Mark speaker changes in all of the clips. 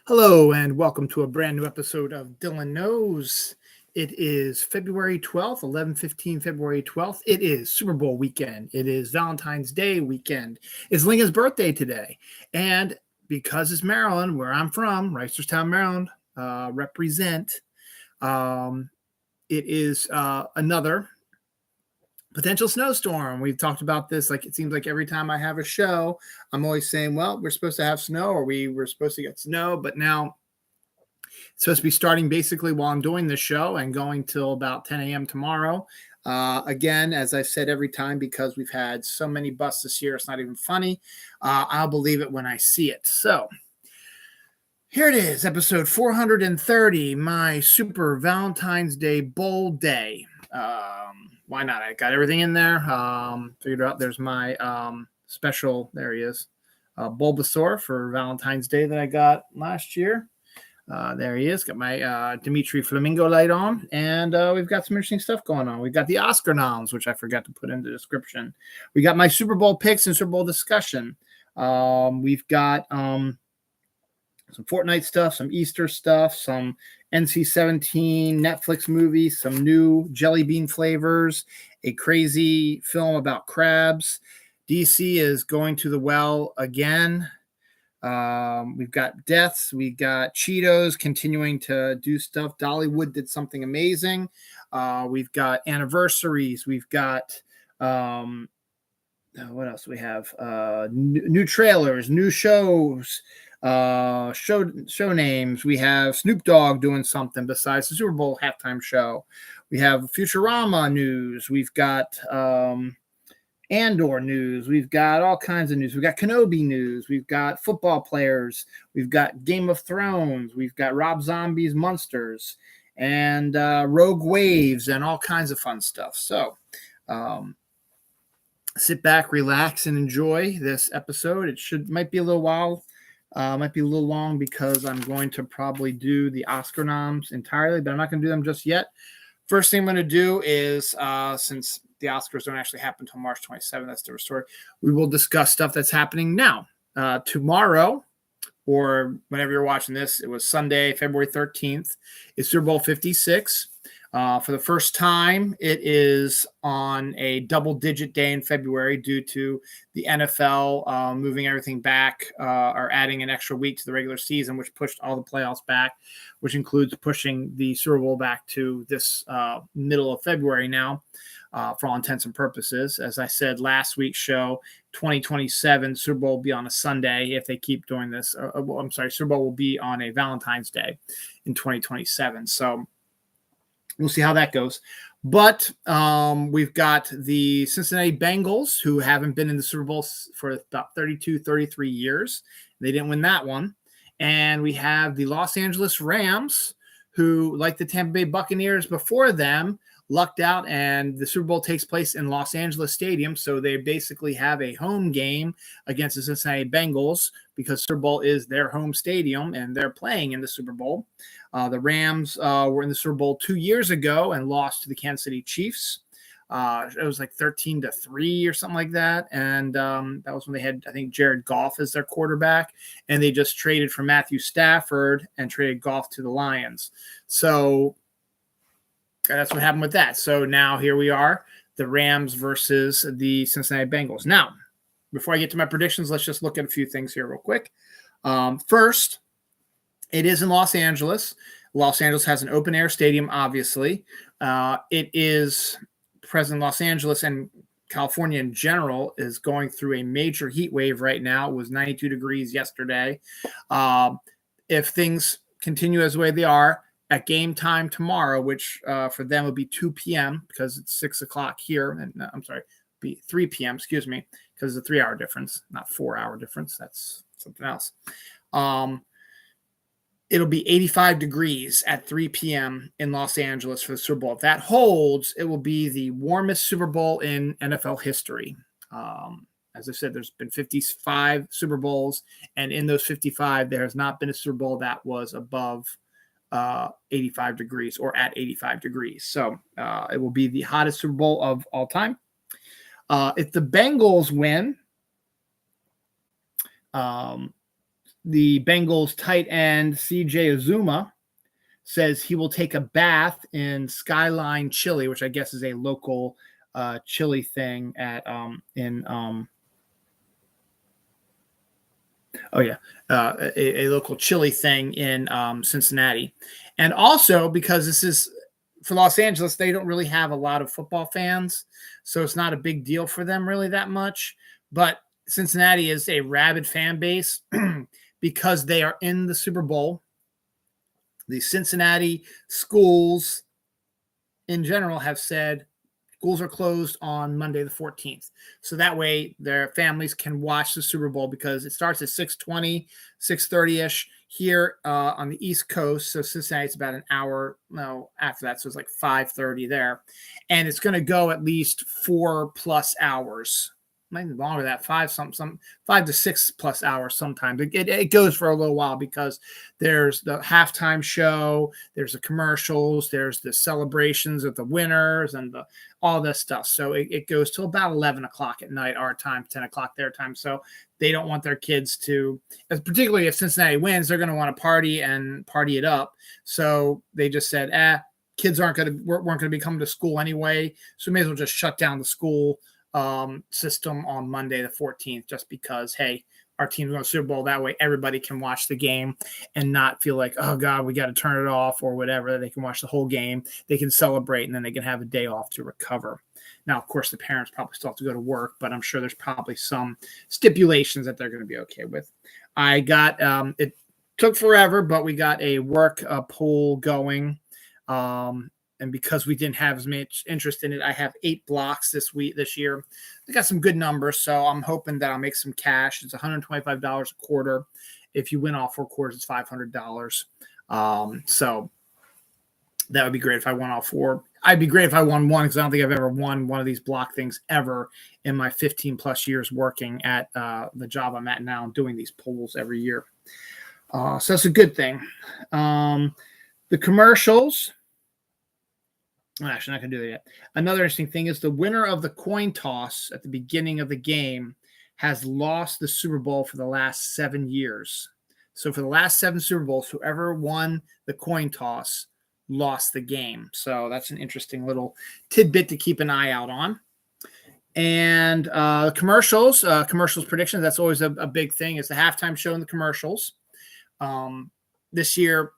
Speaker 1: Hello and welcome to a brand new episode of Dylan Knows. It is February 12th, 11:15 February 12th. It is Super Bowl weekend. It is Valentine's Day weekend. It's Lincoln's birthday today. And because it's Maryland, where I'm from, Reisterstown, Maryland, represent, um, it is another potential snowstorm. We've talked about this. Like, it seems like every time I have a show, I'm always saying, well, we're supposed to have snow, or we were supposed to get snow, but now it's supposed to be starting basically while I'm doing this show and going till about 10 a.m. tomorrow. Again, as I've said every time, because we've had so many busts this year, it's not even funny. I'll believe it when I see it. So here it is, episode 430, my Super Valentine's Day Bowl Day. Why not? I got everything in there. Figured out there's my special, there he is, Bulbasaur for Valentine's Day that I got last year. There he is. Got my Dimitri Flamingo light on, and we've got some interesting stuff going on. We've got the Oscar noms, which I forgot to put in the description. We got my Super Bowl picks and Super Bowl discussion. We've got some Fortnite stuff, some Easter stuff, some NC-17 Netflix movies, some new jelly bean flavors, a crazy film about crabs. DC is going to the well again. We've got deaths. We got Cheetos continuing to do stuff. Dollywood did something amazing. We've got anniversaries. We've got what else do we have? New trailers, new shows, show names. We have Snoop Dogg doing something besides the Super Bowl halftime show. We have Futurama news. We've got Andor news. We've got all kinds of news. We've got Kenobi news. We've got football players. We've got Game of Thrones. We've got Rob Zombie's Monsters and Rogue Waves and all kinds of fun stuff. So sit back, relax, and enjoy this episode. Might be a little while. Might be a little long because I'm going to probably do the Oscar noms entirely, but I'm not going to do them just yet. First thing I'm going to do is, since the Oscars don't actually happen until March 27th, that's a different story, we will discuss stuff that's happening now. Tomorrow, or whenever you're watching this, it was Sunday, February 13th, is Super Bowl 56. For the first time, it is on a double-digit day in February due to the NFL moving everything back or adding an extra week to the regular season, which pushed all the playoffs back, which includes pushing the Super Bowl back to this middle of February now, for all intents and purposes. As I said last week's show, 2027 Super Bowl will be on a Sunday if they keep doing this. Super Bowl will be on a Valentine's Day in 2027. So we'll see how that goes. But we've got the Cincinnati Bengals, who haven't been in the Super Bowl for about 32, 33 years. They didn't win that one. And we have the Los Angeles Rams, who, like the Tampa Bay Buccaneers before them, lucked out, and the Super Bowl takes place in Los Angeles Stadium. So they basically have a home game against the Cincinnati Bengals because Super Bowl is their home stadium and they're playing in the Super Bowl. The Rams were in the Super Bowl 2 years ago and lost to the Kansas City Chiefs. It was like 13-3 or something like that. And that was when they had, I think, Jared Goff as their quarterback. And they just traded for Matthew Stafford and traded Goff to the Lions. So that's what happened with that. So now here we are, the Rams versus the Cincinnati Bengals. Now, before I get to my predictions, let's just look at a few things here real quick. First, it is in Los Angeles. Los Angeles has an open-air stadium, obviously. It is present in Los Angeles, and California in general is going through a major heat wave right now. It was 92 degrees yesterday. If things continue as the way they are, at game time tomorrow, which for them will be 2 p.m. because it's 6 o'clock here. And be 3 p.m., excuse me, because it's a 3-hour difference, not 4-hour difference. That's something else. It'll be 85 degrees at 3 p.m. in Los Angeles for the Super Bowl. If that holds, it will be the warmest Super Bowl in NFL history. As I said, there's been 55 Super Bowls, and in those 55, there has not been a Super Bowl that was above 85 degrees or at 85 degrees. So it will be the hottest Super Bowl of all time. If the Bengals win, the Bengals tight end CJ Uzuma says he will take a bath in Skyline Chili, which I guess is a local chili thing at a local chili thing in Cincinnati. And also because this is for Los Angeles, they don't really have a lot of football fans, so it's not a big deal for them really that much. But Cincinnati is a rabid fan base because they are in the Super Bowl. The Cincinnati schools in general have said schools are closed on Monday the 14th. So that way their families can watch the Super Bowl because it starts at 6:20, 6:30-ish here on the East Coast. So Cincinnati's about an hour after that. So it's like 5:30 there. And it's going to go at least 4+ hours. Maybe longer than that, 5 to 6+ hours sometimes. It goes for a little while because there's the halftime show, there's the commercials, there's the celebrations of the winners and all this stuff. So it goes till about 11 o'clock at night, our time, 10 o'clock their time. So they don't want their kids to, particularly if Cincinnati wins, they're going to want to party it up. So they just said, kids weren't going to be coming to school anyway. So we may as well just shut down the school system on Monday the 14th, just because, hey, our team's going to Super Bowl. That way everybody can watch the game and not feel like, oh God, we got to turn it off or whatever. They can watch the whole game. They can celebrate and then they can have a day off to recover. Now, of course, the parents probably still have to go to work, but I'm sure there's probably some stipulations that they're going to be okay with. I got, it took forever, but we got a work poll going. And because we didn't have as much interest in it, I have 8 blocks this year. I got some good numbers, so I'm hoping that I'll make some cash. It's $125 a quarter. If you win all 4 quarters, it's $500. So that would be great if I won all 4. I'd be great if I won one because I don't think I've ever won one of these block things ever in my 15+ years working at the job I'm at now and doing these polls every year. So that's a good thing. The commercials. I'm actually not going to do that yet. Another interesting thing is the winner of the coin toss at the beginning of the game has lost the Super Bowl for the last 7 years. So for the last 7 Super Bowls, whoever won the coin toss lost the game. So that's an interesting little tidbit to keep an eye out on. And commercials predictions, that's always a big thing. It's the halftime show and the commercials. This year,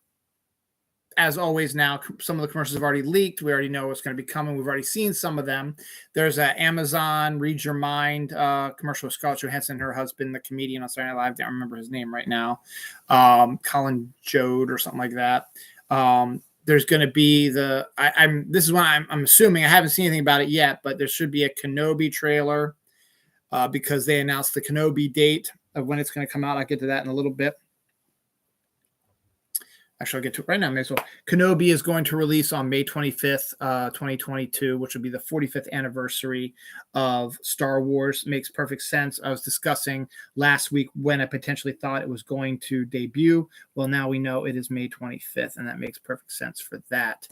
Speaker 1: as always now, some of the commercials have already leaked. We already know what's going to be coming. We've already seen some of them. There's an Amazon Read Your Mind commercial with Scarlett Johansson and her husband, the comedian on Saturday Night Live. I don't remember his name right now. Colin Joad or something like that. There's going to be this is what I'm assuming. I haven't seen anything about it yet, but there should be a Kenobi trailer because they announced the Kenobi date of when it's going to come out. I'll get to that in a little bit. Actually, I'll get to it right now. So Kenobi is going to release on May 25th, 2022, which will be the 45th anniversary of Star Wars. Makes perfect sense. I was discussing last week when I potentially thought it was going to debut. Well, now we know it is May 25th, and that makes perfect sense for that.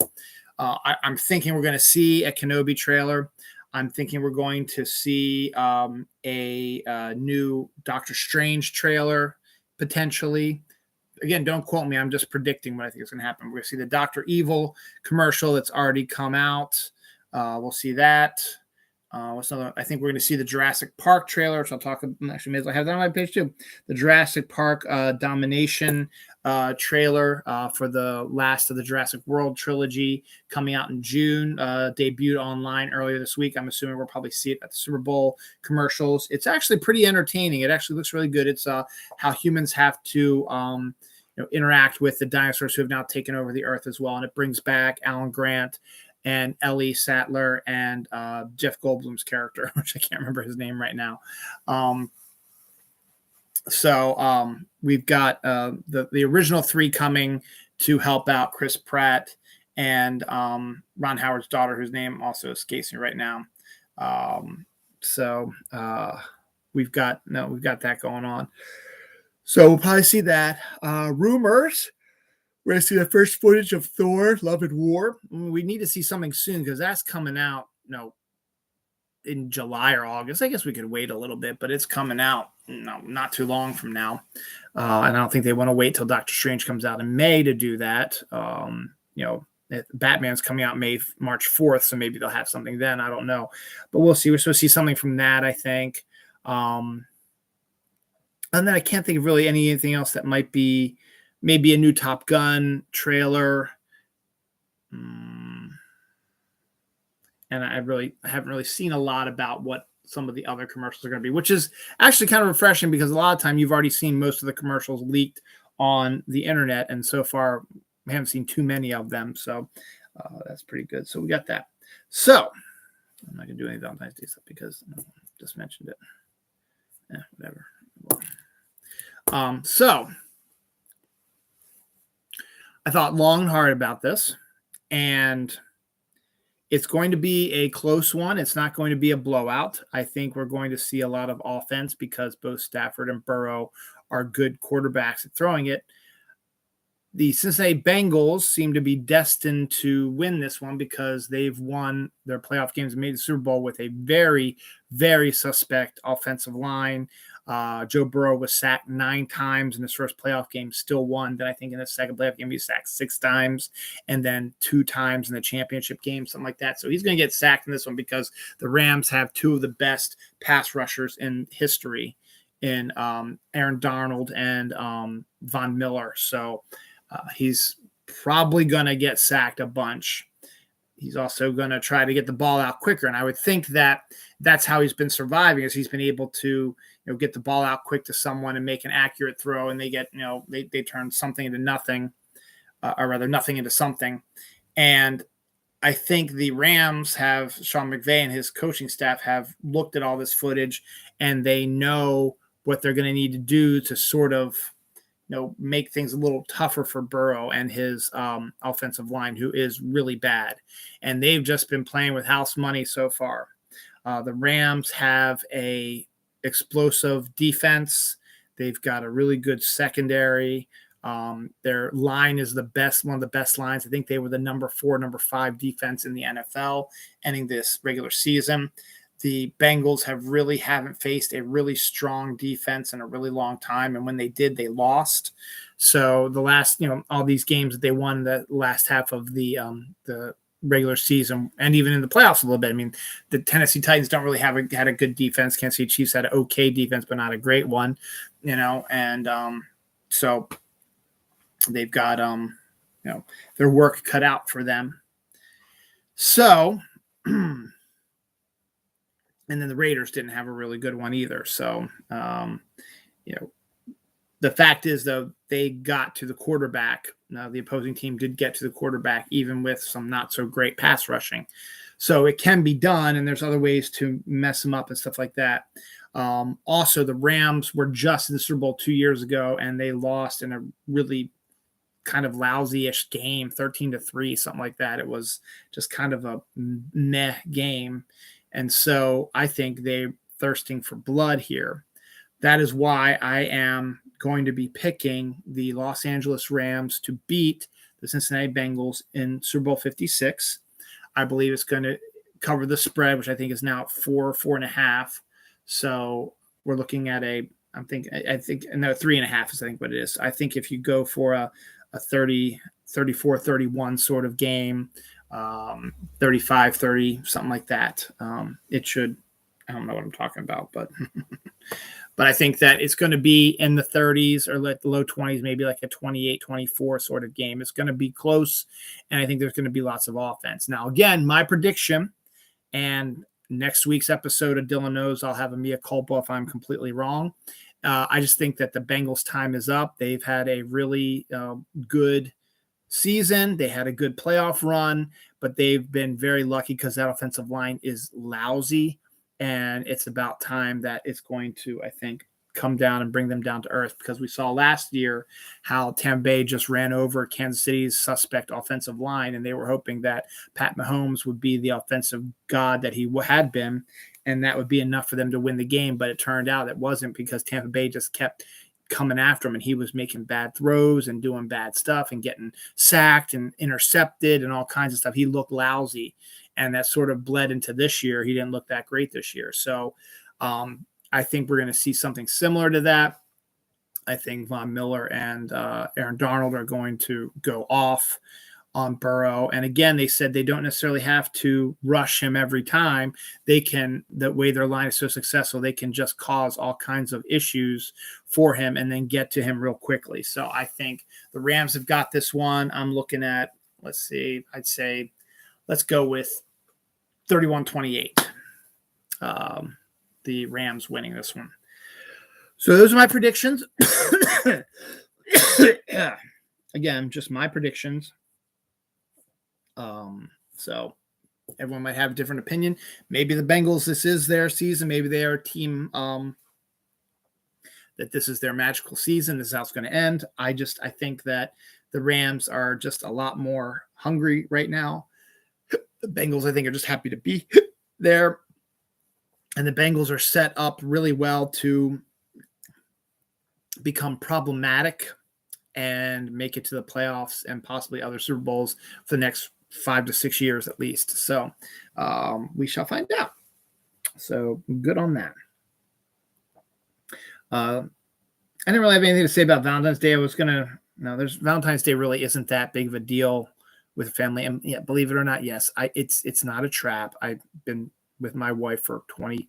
Speaker 1: I'm thinking we're going to see a Kenobi trailer. I'm thinking we're going to see a new Doctor Strange trailer, potentially. Again, don't quote me. I'm just predicting what I think is going to happen. We're going to see the Dr. Evil commercial that's already come out. We'll see that. What's another? I think we're going to see the Jurassic Park trailer, which I'll talk about. Actually, may as well have that on my page too. The Jurassic Park Domination trailer for the last of the Jurassic World trilogy coming out in June. Debuted online earlier this week. I'm assuming we'll probably see it at the Super Bowl commercials. It's actually pretty entertaining. It actually looks really good. It's how humans have to interact with the dinosaurs who have now taken over the earth as well. And it brings back Alan Grant and Ellie Sattler and Jeff Goldblum's character, which I can't remember his name right now. So we've got the original 3 coming to help out Chris Pratt and Ron Howard's daughter, whose name also escapes me right now. So we've got that going on. So we'll probably see that. Rumors. We're going to see the first footage of Thor, Love and War. We need to see something soon because that's coming out, in July or August. I guess we could wait a little bit, but it's coming out not too long from now. And I don't think they want to wait till Doctor Strange comes out in May to do that. Batman's coming out March 4th, so maybe they'll have something then. I don't know, but we'll see. We're supposed to see something from that, I think. And then I can't think of really anything else that might be maybe a new Top Gun trailer. And I haven't really seen a lot about what some of the other commercials are going to be, which is actually kind of refreshing because a lot of time you've already seen most of the commercials leaked on the internet. And so far we haven't seen too many of them. So that's pretty good. So we got that. So I'm not going to do any Valentine's Day stuff because I just mentioned it. Whatever. So I thought long and hard about this, and it's going to be a close one. It's not going to be a blowout. I think we're going to see a lot of offense because both Stafford and Burrow are good quarterbacks at throwing it. The Cincinnati Bengals seem to be destined to win this one because they've won their playoff games and made the Super Bowl with a very, very suspect offensive line. Joe Burrow was sacked 9 times in his first playoff game, still won. Then I think in the second playoff game, he was sacked 6 times and then 2 times in the championship game, something like that. So he's going to get sacked in this one because the Rams have 2 of the best pass rushers in history in Aaron Donald and Von Miller. So he's probably going to get sacked a bunch. He's also going to try to get the ball out quicker. And I would think that that's how he's been surviving, is he's been able to get the ball out quick to someone and make an accurate throw. And they get, they turn something into nothing, or rather nothing into something. And I think the Rams have, Sean McVay and his coaching staff have looked at all this footage, and they know what they're going to need to do to sort of, make things a little tougher for Burrow and his offensive line, who is really bad. And they've just been playing with house money so far. The Rams have a explosive defense. They've got a really good secondary. Their line is one of the best lines. I think they were the number 4, number 5 defense in the NFL ending this regular season. The Bengals haven't faced a really strong defense in a really long time. And when they did, they lost. So the last, all these games that they won the last half of the regular season and even in the playoffs a little bit. I mean, the Tennessee Titans don't really had a good defense. Kansas City Chiefs had an okay defense, but not a great one, and so they've got, their work cut out for them. So, and then the Raiders didn't have a really good one either. So, the fact is, though, they got to the quarterback. The opposing team did get to the quarterback, even with some not so great pass rushing. So it can be done, and there's other ways to mess them up and stuff like that. Also, the Rams were just in the Super Bowl 2 years ago, and they lost in a really kind of lousy-ish game, 13-3, something like that. It was just kind of a meh game. And so I think they're thirsting for blood here. That is why I am going to be picking the Los Angeles Rams to beat the Cincinnati Bengals in Super Bowl 56. I believe it's going to cover the spread, which I think is now at 4.5. So we're looking at I think 3.5 is I think what it is. I think if you go for a 34-31 sort of game, 35-30, something like that, it should, I don't know what I'm talking about, but but I think that it's going to be in the 30s or like the low 20s, maybe like a 28-24 sort of game. It's going to be close, and I think there's going to be lots of offense. Now, again, my prediction, and next week's episode of Dylan Knows, I'll have a mea culpa if I'm completely wrong. I just think that the Bengals' time is up. They've had a really good season. They had a good playoff run, but they've been very lucky because that offensive line is lousy. And it's about time that it's going to, I think, come down and bring them down to earth, because we saw last year how Tampa Bay just ran over Kansas City's suspect offensive line, and they were hoping that Pat Mahomes would be the offensive god that he had been, and that would be enough for them to win the game. But it turned out it wasn't, because Tampa Bay just kept coming after him, and he was making bad throws and doing bad stuff and getting sacked and intercepted and all kinds of stuff. He looked lousy. and that sort of bled into this year. He didn't look that great this year. So I think we're going to see something similar to that. I think Von Miller and Aaron Donald are going to go off on Burrow. And again, they said they don't necessarily have to rush him every time. They can, the way their line is so successful, they can just cause all kinds of issues for him and then get to him real quickly. So I think the Rams have got this one. I'm looking at, let's see, I'd say, let's go with 31-28. The Rams winning this one. So those are my predictions. Again, just my predictions. So everyone might have a different opinion. Maybe the Bengals, this is their season. Maybe they are a team that this is their magical season. This is how it's going to end. I think that the Rams are just a lot more hungry right now. The Bengals, I think, are just happy to be there. And the Bengals are set up really well to become problematic and make it to the playoffs and possibly other Super Bowls for the next 5 to 6 years at least. So we shall find out. So good on that. I didn't really have anything to say about Valentine's Day. Valentine's Day really isn't that big of a deal with family. And yeah, believe it or not, yes, it's not a trap. I've been with my wife for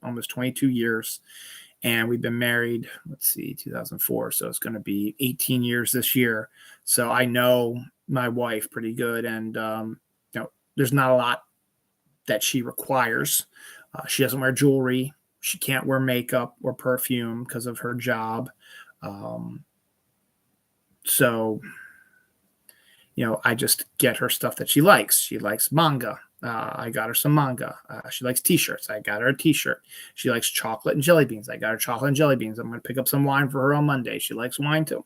Speaker 1: almost 22 years. And we've been married, 2004. So it's going to be 18 years this year. So I know my wife pretty good. And, there's not a lot that she requires. She doesn't wear jewelry. She can't wear makeup or perfume because of her job. So, I just get her stuff that she likes. She likes manga. I got her some manga. She likes t-shirts. I got her a t-shirt. She likes chocolate and jelly beans. I got her chocolate and jelly beans. I'm going to pick up some wine for her on Monday. She likes wine too.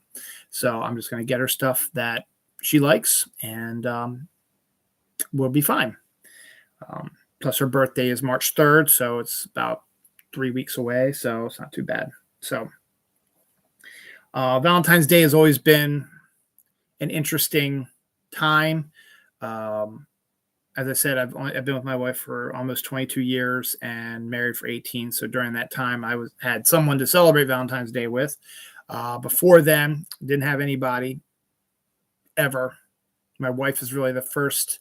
Speaker 1: So I'm just going to get her stuff that she likes, and we'll be fine. Plus her birthday is March 3rd, so it's about 3 weeks away, so it's not too bad. So Valentine's Day has always been an interesting time. As I said, I've been with my wife for almost 22 years and married for 18. So during that time, I had someone to celebrate Valentine's Day with. Before then, didn't have anybody ever. My wife is really the first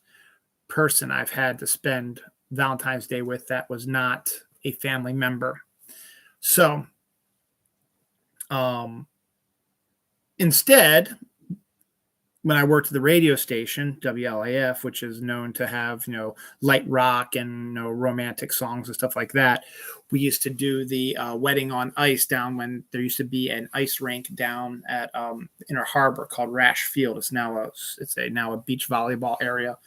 Speaker 1: person I've had to spend Valentine's Day with that was not a family member. So instead, when I worked at the radio station, WLAF, which is known to have, light rock and, romantic songs and stuff like that, we used to do the wedding on ice down when there used to be an ice rink down at Inner Harbor called Rash Field. It's now a beach volleyball area.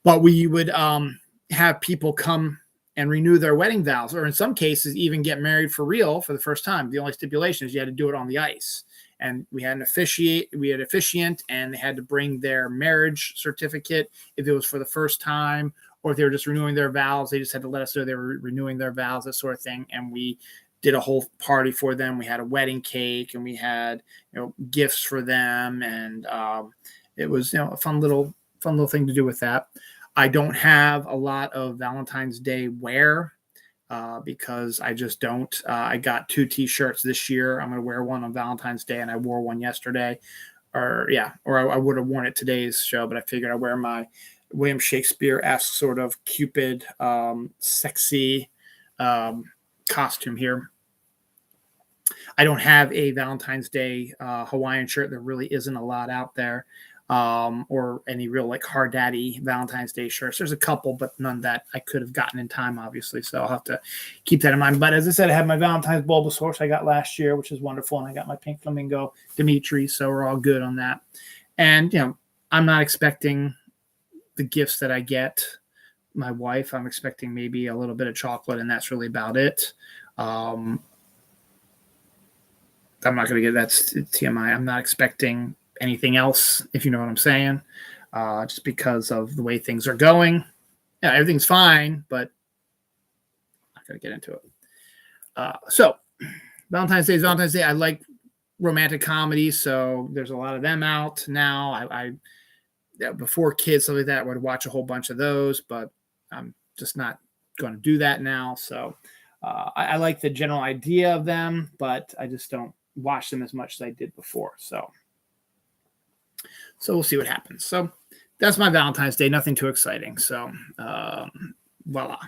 Speaker 1: But we would have people come and renew their wedding vows, or in some cases even get married for real for the first time. The only stipulation is you had to do it on the ice. And we had an officiant, and they had to bring their marriage certificate if it was for the first time, or if they were just renewing their vows. They just had to let us know they were renewing their vows, that sort of thing. And we did a whole party for them. We had a wedding cake, and we had gifts for them, and it was a fun little thing to do with that. I don't have a lot of Valentine's Day wear. Because I just don't. I got 2 T-shirts this year. I'm going to wear one on Valentine's Day, and I wore one yesterday. Or I would have worn it today's show, but I figured I'd wear my William Shakespeare-esque sort of Cupid, sexy costume here. I don't have a Valentine's Day Hawaiian shirt. There really isn't a lot out there. Or any real hard daddy Valentine's Day shirts. There's a couple, but none that I could have gotten in time, obviously. So I'll have to keep that in mind. But as I said, I have my Valentine's Bulbasaur, which I got last year, which is wonderful. And I got my Pink Flamingo Dimitri. So we're all good on that. And, I'm not expecting the gifts that I get my wife. I'm expecting maybe a little bit of chocolate, and that's really about it. I'm not going to get that's TMI. I'm not expecting anything else, if you know what I'm saying, just because of the way things are going. Yeah, everything's fine, but I'm not going to get into it. So Valentine's Day is Valentine's Day. I like romantic comedies, so there's a lot of them out now. I before kids, stuff like that, I would watch a whole bunch of those, but I'm just not going to do that now. So I like the general idea of them, but I just don't watch them as much as I did before. So we'll see what happens. So that's my Valentine's Day. Nothing too exciting. So voila.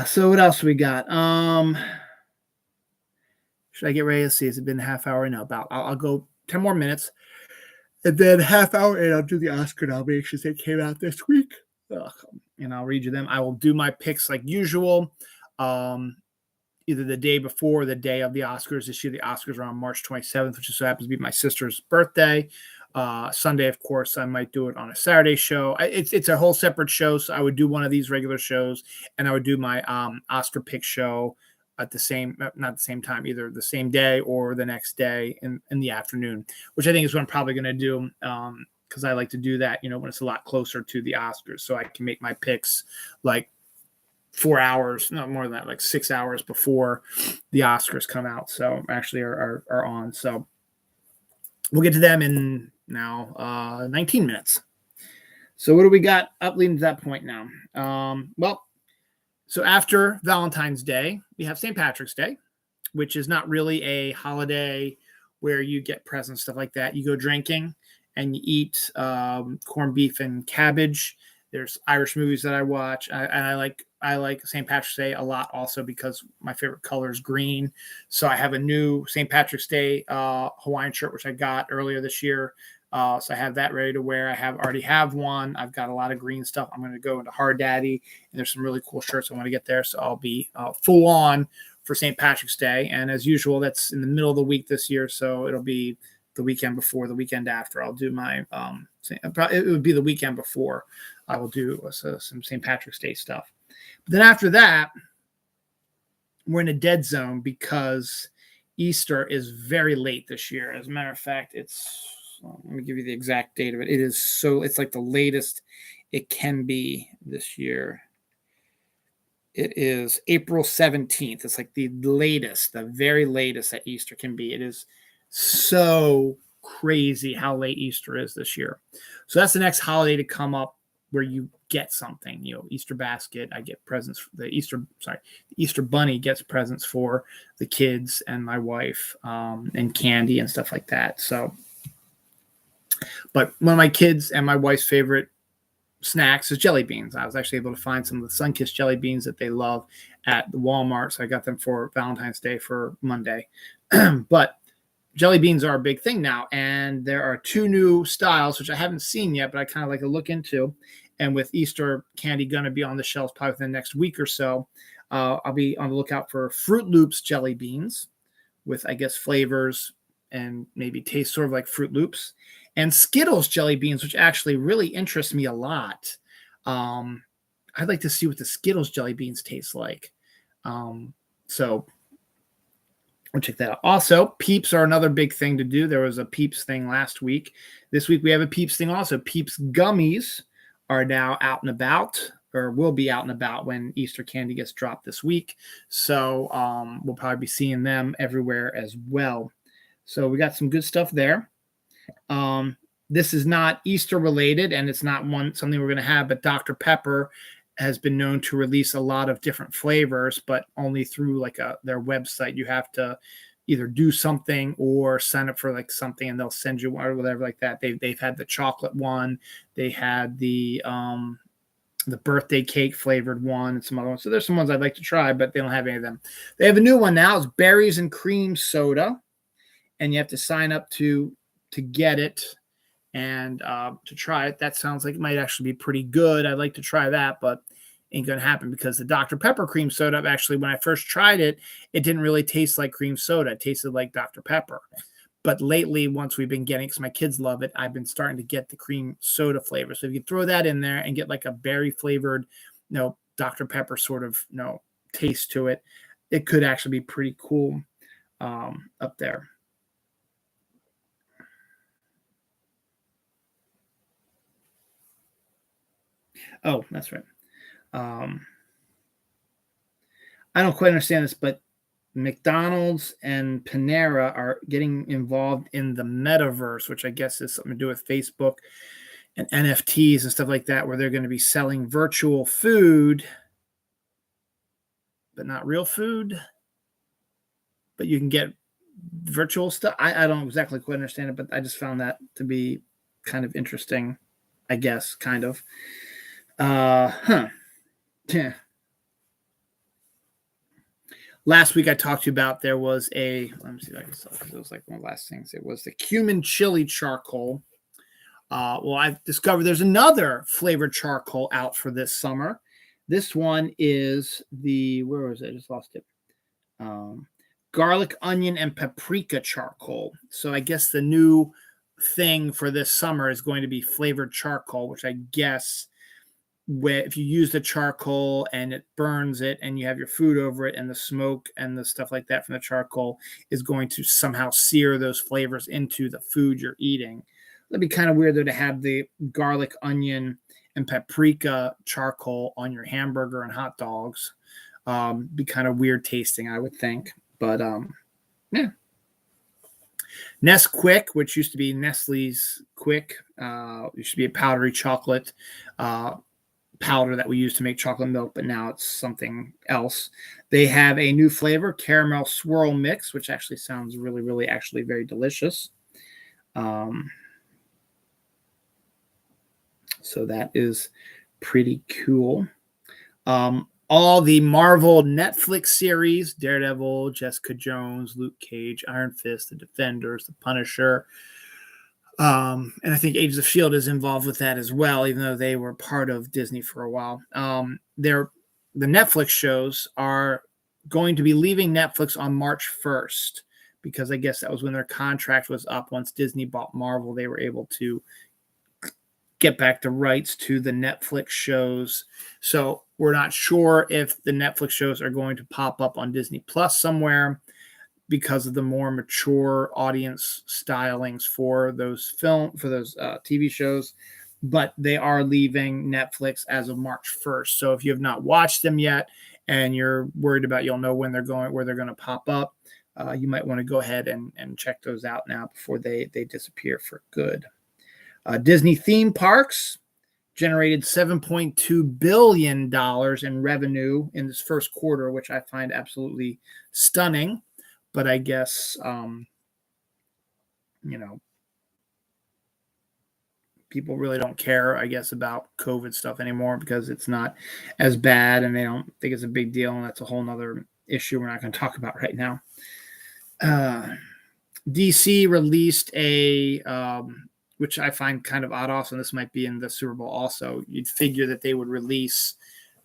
Speaker 1: So what else we got? Should I get ready to see? Has it been a half hour? No, about I'll go 10 more minutes. And then half hour and I'll do the Oscar nominations that came out this week. And I'll read you them. I will do my picks like usual. Either the day before or the day of the Oscars. This year, the Oscars are on March 27th, which just so happens to be my sister's birthday. Sunday, of course, I might do it on a Saturday show. It's a whole separate show, so I would do one of these regular shows, and I would do my Oscar pick show at not the same time, either the same day or the next day in the afternoon, which I think is what I'm probably going to do because I like to do that, when it's a lot closer to the Oscars, so I can make my picks like 4 hours, not more than that, like 6 hours before the Oscars come out. So actually are on. So we'll get to them in now 19 minutes. So what do we got up leading to that point now? So after Valentine's Day, we have St. Patrick's Day, which is not really a holiday where you get presents, stuff like that. You go drinking and you eat corned beef and cabbage. There's Irish movies that I watch. I like St. Patrick's Day a lot also because my favorite color is green. So I have a new St. Patrick's Day Hawaiian shirt, which I got earlier this year. So I have that ready to wear. I already have one. I've got a lot of green stuff. I'm going to go into Hard Daddy, and there's some really cool shirts I want to get there. So I'll be full on for St. Patrick's Day. And as usual, that's in the middle of the week this year. So it'll be the weekend before, the weekend after. I'll do my, it would be the weekend before I will do some St. Patrick's Day stuff. But then after that, we're in a dead zone because Easter is very late this year. As a matter of fact, let me give you the exact date of it. It's like the latest it can be this year. It is April 17th. It's like the latest, the very latest that Easter can be. It is so crazy how late Easter is this year. So that's the next holiday to come up where you get something, Easter basket. I get presents. The Easter bunny gets presents for the kids and my wife, and candy and stuff like that. So, but one of my kids and my wife's favorite snacks is jelly beans. I was actually able to find some of the Sunkist jelly beans that they love at the Walmart. So I got them for Valentine's Day for Monday. But jelly beans are a big thing now. And there are 2 new styles, which I haven't seen yet, but I kind of like to look into. And with Easter candy going to be on the shelves probably within the next week or so, I'll be on the lookout for Fruit Loops jelly beans with, I guess, flavors and maybe taste sort of like Fruit Loops. And Skittles jelly beans, which actually really interest me a lot. I'd like to see what the Skittles jelly beans taste like. So we'll check that out. Also, Peeps are another big thing to do. There was a Peeps thing last week. This week we have a Peeps thing also. Peeps gummies are now out and about, or will be out and about when Easter candy gets dropped this week. So we'll probably be seeing them everywhere as well. So we got some good stuff there. This is not Easter related, and it's not something we're going to have, but Dr. Pepper has been known to release a lot of different flavors, but only through like their website. You have to either do something or sign up for like something, and they'll send you one or whatever like that. They've had the chocolate one, they had the birthday cake flavored one, and some other ones. So there's some ones I'd like to try, but they don't have any of them. They have a new one now. It's berries and cream soda, and you have to sign up to get it and to try it. That sounds like it might actually be pretty good. I'd like to try that, but ain't going to happen because the Dr. Pepper cream soda, actually, when I first tried it, it didn't really taste like cream soda. It tasted like Dr. Pepper. But lately, once we've been getting, because my kids love it, I've been starting to get the cream soda flavor. So if you throw that in there and get like a berry flavored, Dr. Pepper sort of, taste to it, it could actually be pretty cool up there. Oh, that's right. I don't quite understand this, but McDonald's and Panera are getting involved in the Metaverse, which I guess is something to do with Facebook and NFTs and stuff like that, where they're going to be selling virtual food, but not real food. But you can get virtual stuff. I don't exactly quite understand it, but I just found that to be kind of interesting, I guess, kind of. Yeah. Last week I talked to you about there was a, let me see if I can sell it, because it was like one of the last things. It was the cumin chili charcoal. Well, I've discovered there's another flavored charcoal out for this summer. This one is the, where was it? I just lost it. Garlic, onion, and paprika charcoal. So I guess the new thing for this summer is going to be flavored charcoal, which I guess if you use the charcoal and it burns it and you have your food over it, and the smoke and the stuff like that from the charcoal is going to somehow sear those flavors into the food you're eating. It'd be kind of weird though to have the garlic, onion, and paprika charcoal on your hamburger and hot dogs. Be kind of weird tasting, I would think. But yeah. Nesquik, which used to be Nestle's Quick, used to be a powdery chocolate powder that we use to make chocolate milk, but now it's something else. They have a new flavor, caramel swirl mix, which actually sounds really, really actually very delicious. So that is pretty cool. All the Marvel Netflix series, Daredevil, Jessica Jones, Luke Cage, Iron Fist, The Defenders, The Punisher, and I think Agents of S.H.I.E.L.D. is involved with that as well, even though they were part of Disney for a while. The Netflix shows are going to be leaving Netflix on March 1st, because I guess that was when their contract was up. Once Disney bought Marvel, they were able to get back the rights to the Netflix shows. So we're not sure if the Netflix shows are going to pop up on Disney Plus somewhere, because of the more mature audience stylings for those TV shows, but they are leaving Netflix as of March 1st. So if you have not watched them yet and you're worried about you'll know when they're going, where they're going to pop up, you might want to go ahead and check those out now before they disappear for good. Disney theme parks generated $7.2 billion in revenue in this first quarter, which I find absolutely stunning. But I guess, people really don't care, I guess, about COVID stuff anymore, because it's not as bad and they don't think it's a big deal. And that's a whole nother issue we're not going to talk about right now. DC released which I find kind of odd also, and this might be in the Super Bowl also. You'd figure that they would release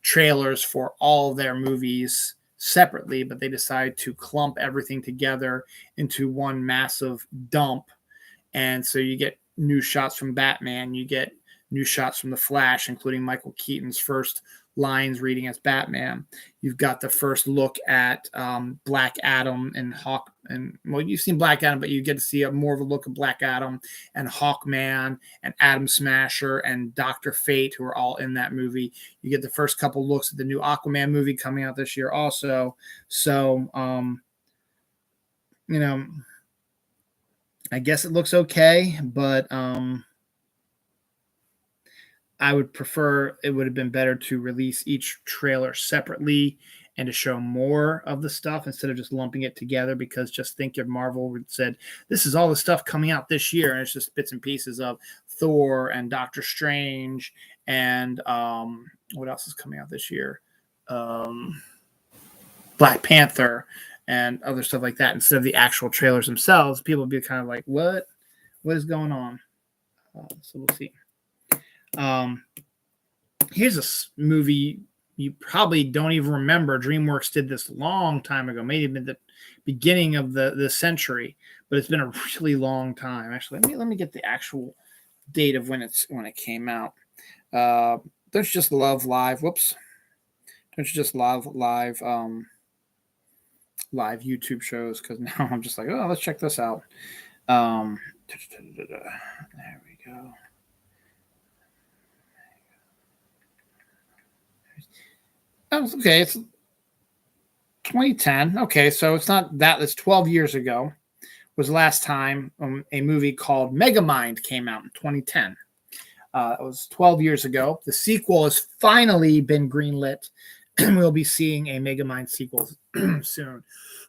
Speaker 1: trailers for all their movies separately, but they decided to clump everything together into one massive dump. And so you get new shots from Batman, you get new shots from The Flash, including Michael Keaton's first lines reading as Batman. You've got the first look at Black Adam and well, you've seen Black Adam, but you get to see more of a look of Black Adam and Hawkman and Atom Smasher and Dr. Fate, who are all in that movie. You get the first couple looks at the new Aquaman movie coming out this year also. So, I guess it looks okay, but I would prefer, it would have been better to release each trailer separately and to show more of the stuff instead of just lumping it together, because just think if Marvel said, this is all the stuff coming out this year, and it's just bits and pieces of Thor and Doctor Strange and what else is coming out this year? Black Panther and other stuff like that, instead of the actual trailers themselves, people would be kind of like, what is going on? So we'll see. Here's a movie you probably don't even remember. DreamWorks did this a long time ago, maybe in the beginning of the century, but it's been a really long time. Actually, let me get the actual date of when it came out. Don't you just love live? Whoops! Don't you just love live YouTube shows? Because now I'm just like, oh, let's check this out. There we go. Okay, it's 2010. Okay, so it's not that. It's 12 years ago. Was the last time a movie called Megamind came out in 2010. It was 12 years ago. The sequel has finally been greenlit, and we'll be seeing a Megamind sequel soon.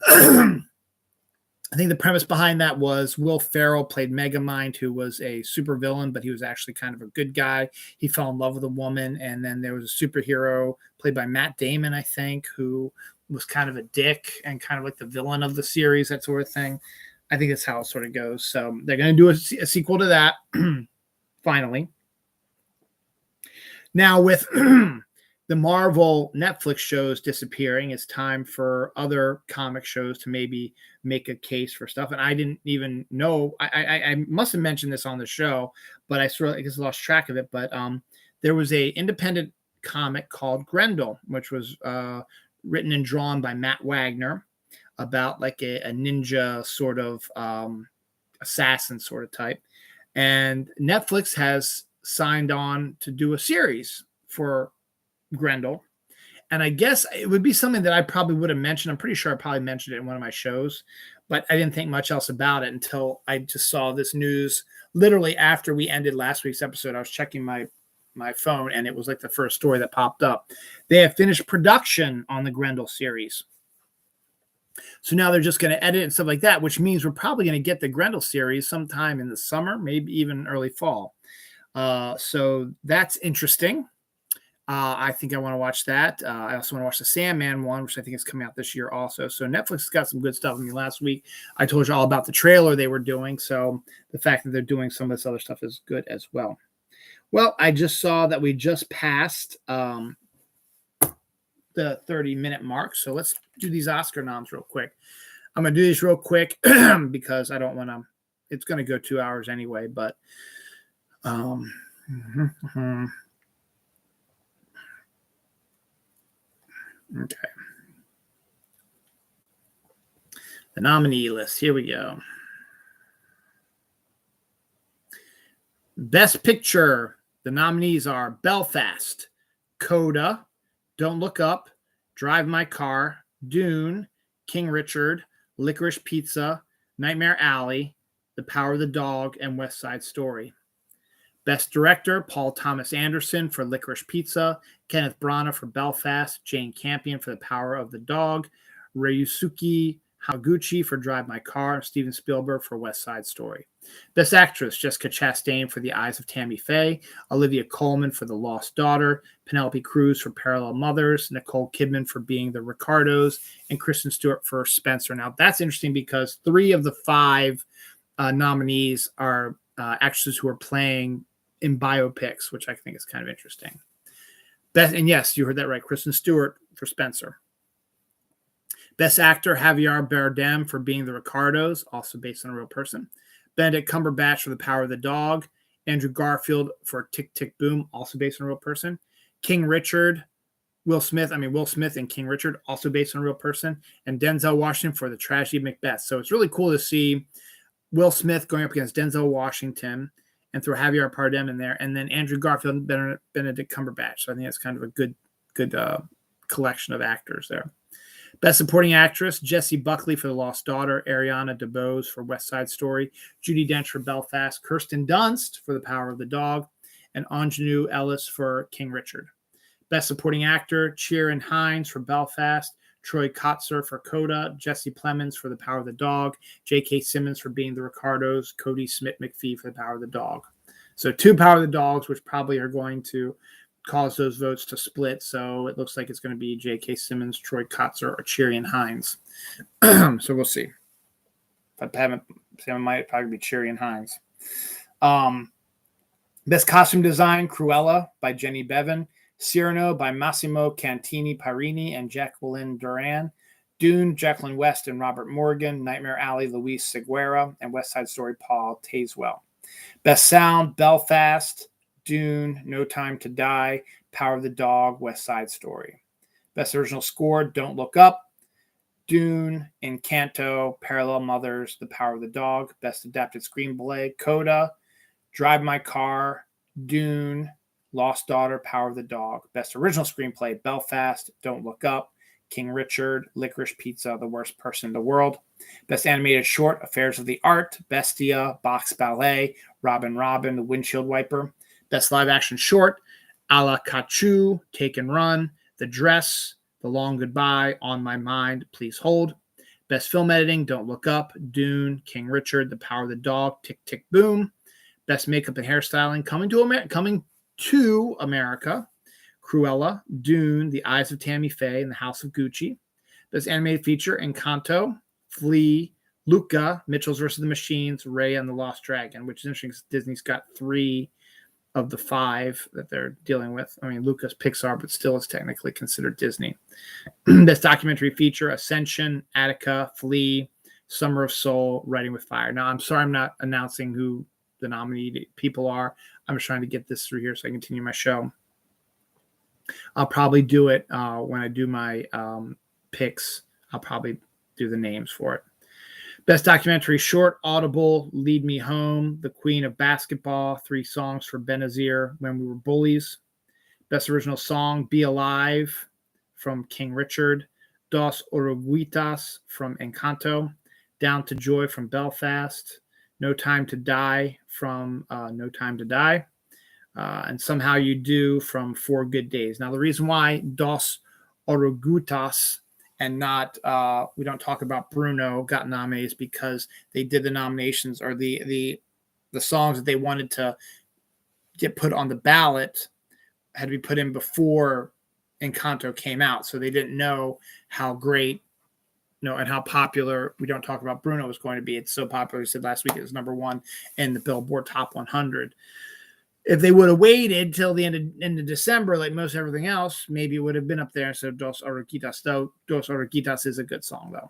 Speaker 1: I think the premise behind that was Will Ferrell played Megamind, who was a supervillain, but he was actually kind of a good guy. He fell in love with a woman, and then there was a superhero played by Matt Damon, I think, who was kind of a dick and kind of like the villain of the series, that sort of thing. I think that's how it sort of goes. So they're going to do a sequel to that, finally. Now, with the Marvel Netflix shows disappearing, it's time for other comic shows to maybe make a case for stuff. And I didn't even know. I must have mentioned this on the show, but I sort of, I guess, lost track of it. But there was a independent comic called Grendel, which was written and drawn by Matt Wagner, about like a ninja sort of assassin sort of type. And Netflix has signed on to do a series for Grendel. And I guess it would be something that I probably would have mentioned. I'm pretty sure I probably mentioned it in one of my shows, but I didn't think much else about it until I just saw this news literally after we ended last week's episode. I was checking my phone, and it was like the first story that popped up. They have finished production on the Grendel series. So now they're just going to edit and stuff like that, which means we're probably going to get the Grendel series sometime in the summer, maybe even early fall. So that's interesting. I think I want to watch that. I also want to watch the Sandman one, which I think is coming out this year also. So Netflix has got some good stuff. I mean, last week I told you all about the trailer they were doing. So the fact that they're doing some of this other stuff is good as well. Well, I just saw that we just passed the 30-minute mark. So let's do these Oscar noms real quick. I'm going to do these real quick because I don't want to, it's going to go 2 hours anyway, but okay. The nominee list. Here we go. Best Picture. The nominees are Belfast, Coda, Don't Look Up, Drive My Car, Dune, King Richard, Licorice Pizza, Nightmare Alley, The Power of the Dog, and West Side Story. Best Director, Paul Thomas Anderson for Licorice Pizza, Kenneth Branagh for Belfast, Jane Campion for The Power of the Dog, Ryusuke Hamaguchi for Drive My Car, Steven Spielberg for West Side Story. Best Actress, Jessica Chastain for The Eyes of Tammy Faye, Olivia Colman for The Lost Daughter, Penelope Cruz for Parallel Mothers, Nicole Kidman for Being the Ricardos, and Kristen Stewart for Spencer. Now, that's interesting because 3 of the 5 nominees are actresses who are playing in biopics, which I think is kind of interesting. And yes, you heard that right, Kristen Stewart for Spencer. Best Actor, Javier Bardem for Being the Ricardos, also based on a real person. Benedict Cumberbatch for The Power of the Dog. Andrew Garfield for Tick, Tick, Boom, also based on a real person. King Richard, Will Smith and King Richard, also based on a real person. And Denzel Washington for The Tragedy of Macbeth. So it's really cool to see Will Smith going up against Denzel Washington and throw Javier Bardem in there. And then Andrew Garfield and Benedict Cumberbatch. So I think that's kind of a good collection of actors there. Best Supporting Actress, Jessie Buckley for The Lost Daughter, Ariana DeBose for West Side Story, Judi Dench for Belfast, Kirsten Dunst for The Power of the Dog, and Anjanou Ellis for King Richard. Best Supporting Actor, Ciarán Hinds for Belfast, Troy Kotsur for Coda, Jesse Plemons for The Power of the Dog, J.K. Simmons for Being the Ricardos, Cody Smith-McPhee for The Power of the Dog. So 2 Power of the Dogs, which probably are going to cause those votes to split. So it looks like it's going to be J.K. Simmons, Troy Kotsur, or Ciarán Hinds. So we'll see. If I haven't, it might probably be Ciarán Hinds. Best Costume Design, Cruella by Jenny Bevan, Cyrano by Massimo Cantini Parini and Jacqueline Duran, Dune, Jacqueline West and Robert Morgan, Nightmare Alley, Luis Seguera, and West Side Story, Paul Tazewell. Best Sound, Belfast, Dune, No Time to Die, Power of the Dog, West Side Story. Best Original Score, Don't Look Up, Dune, Encanto, Parallel Mothers, The Power of the Dog. Best Adapted Screenplay, Coda, Drive My Car, Dune, Lost Daughter, Power of the Dog. Best Original Screenplay, Belfast, Don't Look Up, King Richard, Licorice Pizza, The Worst Person in the World. Best Animated Short, Affairs of the Art, Bestia, Box Ballet, Robin, The Windshield Wiper. Best Live Action Short, A la Kachu, Take and Run, The Dress, The Long Goodbye, On My Mind, Please Hold. Best Film Editing, Don't Look Up, Dune, King Richard, The Power of the Dog, Tick Tick Boom. Best Makeup and Hairstyling, Coming to America, Cruella, Dune, The Eyes of Tammy Faye, and The House of Gucci. Best Animated Feature, Encanto, Flea, Luca, Mitchells vs. the Machines, Raya and the Lost Dragon, which is interesting because Disney's got 3 of the 5 that they're dealing with. I mean, Luca's Pixar, but still it's technically considered Disney. Best Documentary Feature, Ascension, Attica, Flea, Summer of Soul, Writing with Fire. Now, I'm sorry I'm not announcing who the nominee people are. I'm just trying to get this through here so I can continue my show. I'll probably do it when I do my picks. I'll probably do the names for it. Best Documentary Short, Audible, Lead Me Home, The Queen of Basketball, 3 Songs for Benazir, When We Were Bullies. Best Original Song, Be Alive from King Richard, Dos Oruguitas from Encanto, Down to Joy from Belfast, No Time to Die from No Time to Die, and Somehow You Do from 4 Good Days. Now, the reason why Dos Oruguitas and not we don't talk about Bruno got nominated because they did the nominations or the songs that they wanted to get put on the ballot had to be put in before Encanto came out, so they didn't know how great and how popular We Don't Talk About Bruno was going to be. It's so popular. We said last week it was number 1 in the Billboard Top 100. If they would have waited till the end of December, like most everything else, maybe it would have been up there instead of Dos Oruguitas. Though Dos Oruguitas is a good song, though.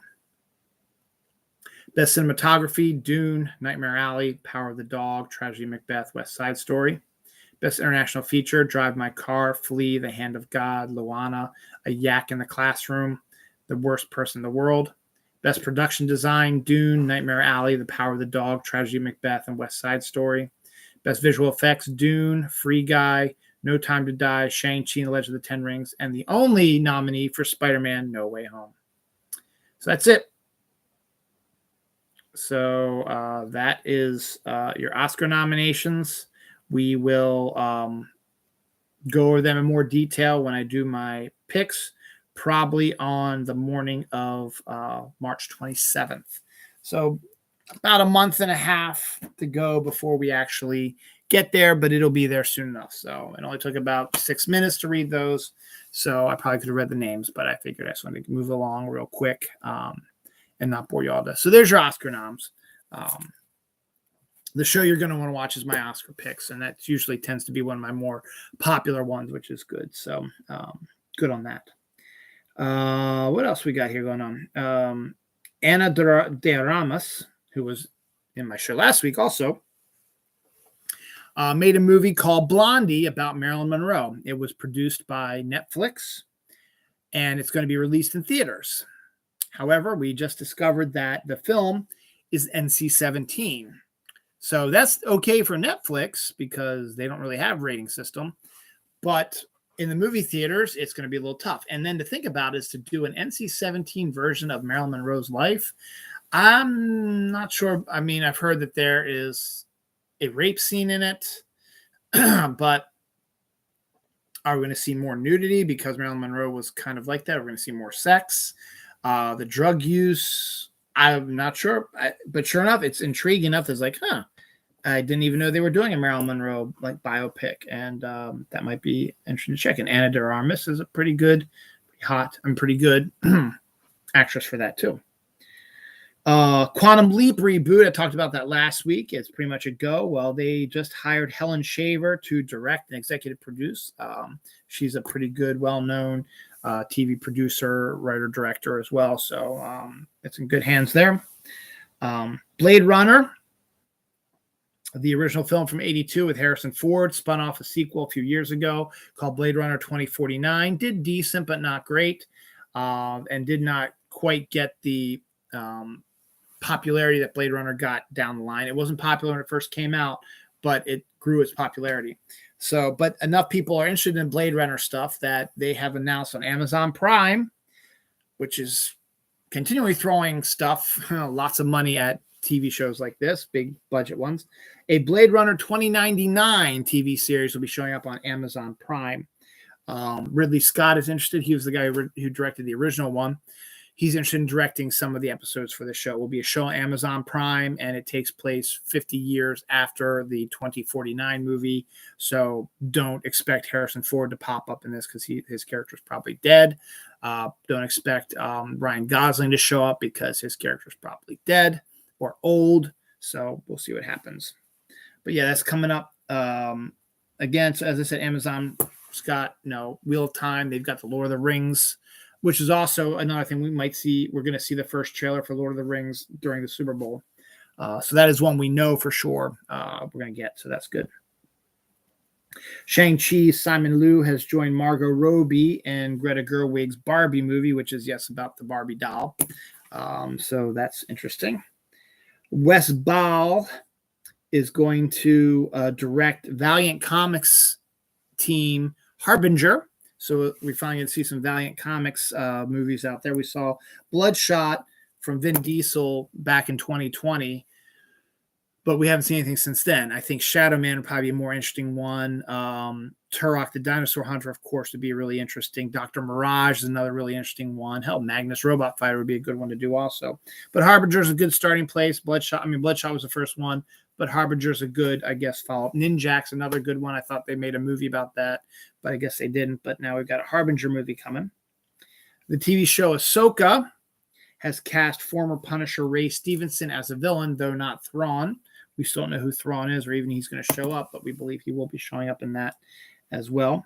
Speaker 1: Best Cinematography, Dune, Nightmare Alley, Power of the Dog, Tragedy of Macbeth, West Side Story. Best International Feature, Drive My Car, Flee, The Hand of God, Luana, A Yak in the Classroom, The Worst Person in the World. Best Production Design, Dune, Nightmare Alley, The Power of the Dog, Tragedy of Macbeth, and West Side Story. Best Visual Effects, Dune, Free Guy, No Time to Die, Shang-Chi and the Legend of the Ten Rings, and the only nominee for Spider-Man, No Way Home. So that's it. So that is your Oscar nominations. We will go over them in more detail when I do my picks, probably on the morning of March 27th. So about a month and a half to go before we actually get there, but it'll be there soon enough. So it only took about 6 minutes to read those. So I probably could have read the names, but I figured I just wanted to move along real quick and not bore you all to. So there's your Oscar noms. The show you're going to want to watch is my Oscar picks, and that usually tends to be one of my more popular ones, which is good. So good on that. What else we got here going on? Ana de Ramos, who was in my show last week also, made a movie called Blondie about Marilyn Monroe. It was produced by Netflix, and it's going to be released in theaters. However, we just discovered that the film is NC-17. So that's okay for Netflix because they don't really have a rating system. But in the movie theaters, it's going to be a little tough. And then to think about is to do an NC-17 version of Marilyn Monroe's life. I'm not sure. I mean, I've heard that there is a rape scene in it, but are we going to see more nudity because Marilyn Monroe was kind of like that? Are we going to see more sex? The drug use, I'm not sure. But sure enough, it's intriguing enough. It's like, I didn't even know they were doing a Marilyn Monroe like biopic, and that might be interesting to check. And Ana de Armas is a pretty good actress for that too. Quantum Leap reboot. I talked about that last week. It's pretty much a go. Well, they just hired Helen Shaver to direct and executive produce. She's a pretty good, well-known TV producer, writer, director as well. So it's in good hands there. Blade Runner, the original film from 1982 with Harrison Ford, spun off a sequel a few years ago called Blade Runner 2049. Did decent, but not great, and did not quite get the popularity that Blade Runner got down the line. It wasn't popular when it first came out, but it grew its popularity. So, but enough people are interested in Blade Runner stuff that they have announced on Amazon Prime, which is continually throwing stuff, lots of money at TV shows like this, big budget ones. A Blade Runner 2099 TV series will be showing up on Amazon Prime. Ridley Scott is interested. He was the guy who directed the original one. He's interested in directing some of the episodes for the show. It will be a show on Amazon Prime, and it takes place 50 years after the 2049 movie. So don't expect Harrison Ford to pop up in this because his character is probably dead. Don't expect Ryan Gosling to show up because his character is probably dead or old. So we'll see what happens. But yeah, that's coming up. Again, so as I said, Amazon's got Wheel of Time. They've got the Lord of the Rings, which is also another thing we might see. We're going to see the first trailer for Lord of the Rings during the Super Bowl. So that is one we know for sure we're going to get. So that's good. Shang-Chi, Simon Liu has joined Margot Robbie in Greta Gerwig's Barbie movie, which is, yes, about the Barbie doll. So that's interesting. Wes Ball is going to direct Valiant Comics team Harbinger. So we finally get to see some Valiant Comics movies out there. We saw Bloodshot from Vin Diesel back in 2020, but we haven't seen anything since then. I think Shadow Man would probably be a more interesting one. Turok the Dinosaur Hunter, of course, would be really interesting. Dr. Mirage is another really interesting one. Hell, Magnus Robot Fighter would be a good one to do also. But Harbinger is a good starting place. Bloodshot was the first one, but Harbinger is a good, I guess, follow-up. Ninjak's another good one. I thought they made a movie about that, but I guess they didn't. But now we've got a Harbinger movie coming. The TV show Ahsoka has cast former Punisher Ray Stevenson as a villain, though not Thrawn. We still don't know who Thrawn is or even he's going to show up, but we believe he will be showing up in that as well.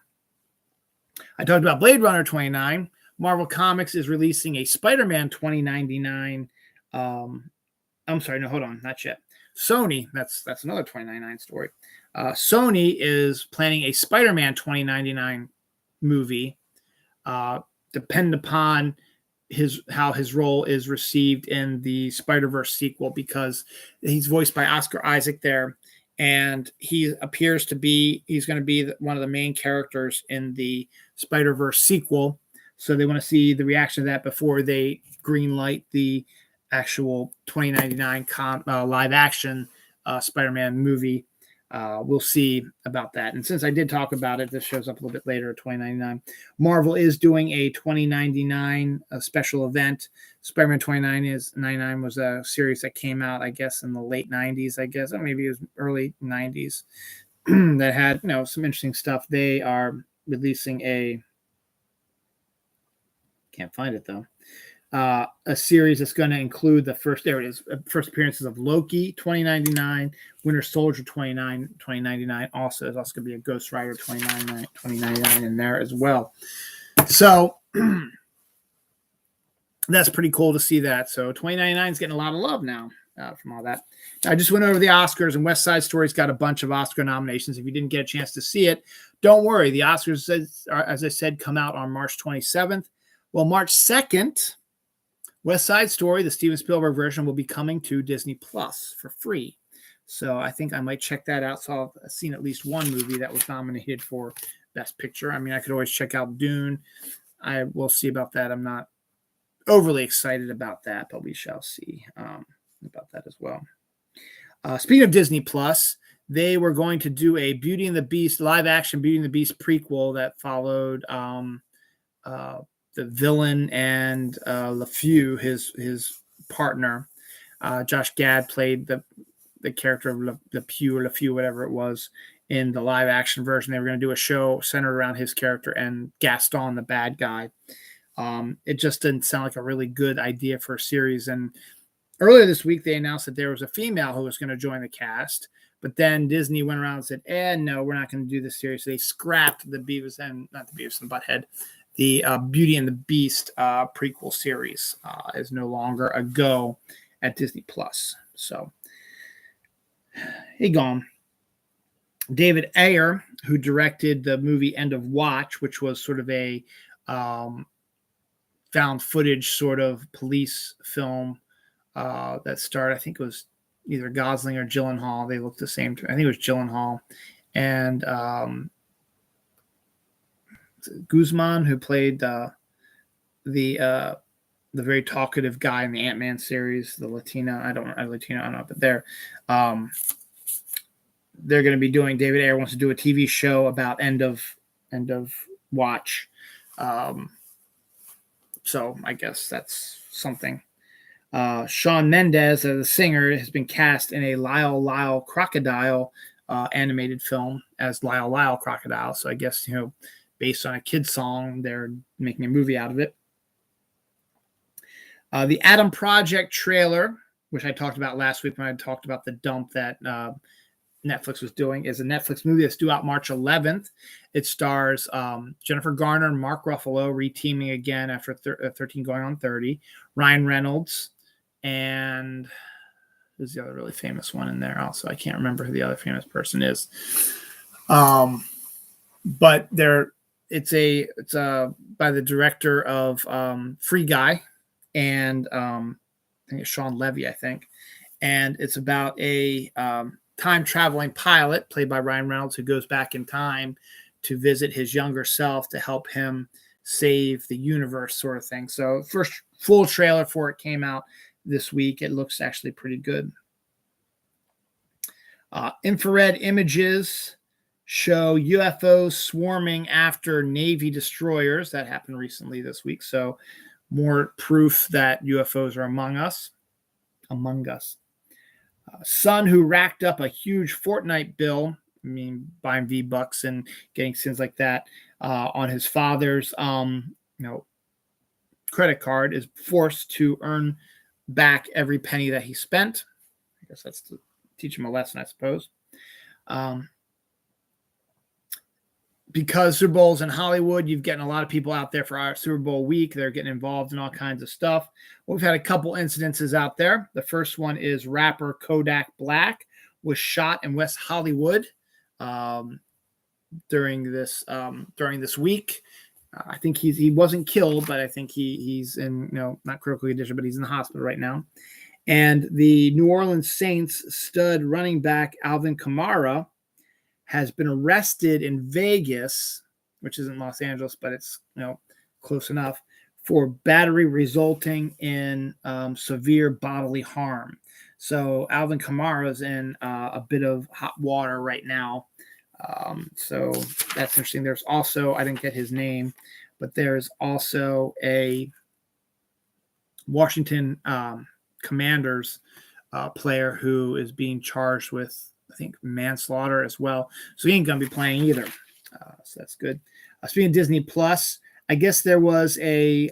Speaker 1: I talked about Blade Runner 29. Marvel Comics is releasing a Spider-Man 2099. I'm sorry, no, hold on, not yet. Sony, that's another 2099 story. Sony is planning a Spider-Man 2099 movie, depending upon how his role is received in the Spider-Verse sequel, because he's voiced by Oscar Isaac there, and he appears to be he's going to be one of the main characters in the Spider-Verse sequel. So they want to see the reaction to that before they greenlight the actual 2099 live action Spider-Man movie. We'll see about that. And since I did talk about it, this shows up a little bit later, 2099. Marvel is doing a 2099 special event. Spider-Man 2099 was a series that came out, I guess, in the late 90s, I guess. Or maybe it was early 90s that had, some interesting stuff. They are releasing can't find it though. A series that's going to include first appearances of Loki 2099, Winter Soldier 2099. Also, there's also going to be a Ghost Rider 2099 in there as well. So that's pretty cool to see that. So 2099 is getting a lot of love now from all that. I just went over the Oscars, and West Side Story's got a bunch of Oscar nominations. If you didn't get a chance to see it, don't worry. The Oscars, as I said, come out on March 27th. Well, March 2nd, West Side Story, the Steven Spielberg version, will be coming to Disney Plus for free. So I think I might check that out. So I've seen at least one movie that was nominated for Best Picture. I mean, I could always check out Dune. I will see about that. I'm not overly excited about that, but we shall see about that as well. Speaking of Disney Plus, they were going to do a Beauty and the Beast, live action Beauty and the Beast prequel that followed the villain and LeFou, his partner. Josh Gad played the character of LeFou, whatever it was, in the live action version. They were going to do a show centered around his character and Gaston, the bad guy. It just didn't sound like a really good idea for a series. And earlier this week, they announced that there was a female who was going to join the cast. But then Disney went around and said, no, we're not going to do this series. So they scrapped the Beavis and Butthead. The Beauty and the Beast prequel series is no longer a go at Disney Plus. So, he gone. David Ayer, who directed the movie End of Watch, which was sort of a found footage sort of police film that starred, I think it was either Gosling or Gyllenhaal. They looked the same. I think it was Gyllenhaal. And Guzman, who played the the very talkative guy in the Ant-Man series, the Latina. I don't know, but they're going to be doing. David Ayer wants to do a TV show about end of watch. So I guess that's something. Shawn Mendes, as a singer, has been cast in a Lyle Lyle Crocodile animated film as Lyle Lyle Crocodile. So I guess, based on a kid's song, they're making a movie out of it. The Adam Project trailer, which I talked about last week when I talked about the dump that Netflix was doing, is a Netflix movie that's due out March 11th. It stars Jennifer Garner and Mark Ruffalo reteaming again after 13 going on 30. Ryan Reynolds, and who's the other really famous one in there? Also, I can't remember who the other famous person is. But it's by the director of Free Guy, and I think it's Sean Levy, I think. And it's about a time-traveling pilot played by Ryan Reynolds who goes back in time to visit his younger self to help him save the universe, sort of thing. So first full trailer for it came out this week. It looks actually pretty good. Infrared images show UFOs swarming after Navy destroyers. That happened recently this week. So more proof that UFOs are among us. Son who racked up a huge Fortnite bill, buying V-Bucks and getting sins like that on his father's credit card, is forced to earn back every penny that he spent. I guess that's to teach him a lesson, I suppose. Because Super Bowl's in Hollywood, you've getting a lot of people out there for our Super Bowl week. They're getting involved in all kinds of stuff. We've had a couple incidences out there. The first one is rapper Kodak Black was shot in West Hollywood during this week. I think he wasn't killed, but I think he's in not critical condition, but he's in the hospital right now. And the New Orleans Saints stud running back Alvin Kamara has been arrested in Vegas, which isn't Los Angeles, but it's close enough, for battery resulting in severe bodily harm. So Alvin Kamara is in a bit of hot water right now. So that's interesting. There's also, I didn't get his name, but there's also a Washington Commanders player who is being charged with, I think, manslaughter as well. So he ain't going to be playing either. So that's good. Speaking of Disney Plus, I guess there was a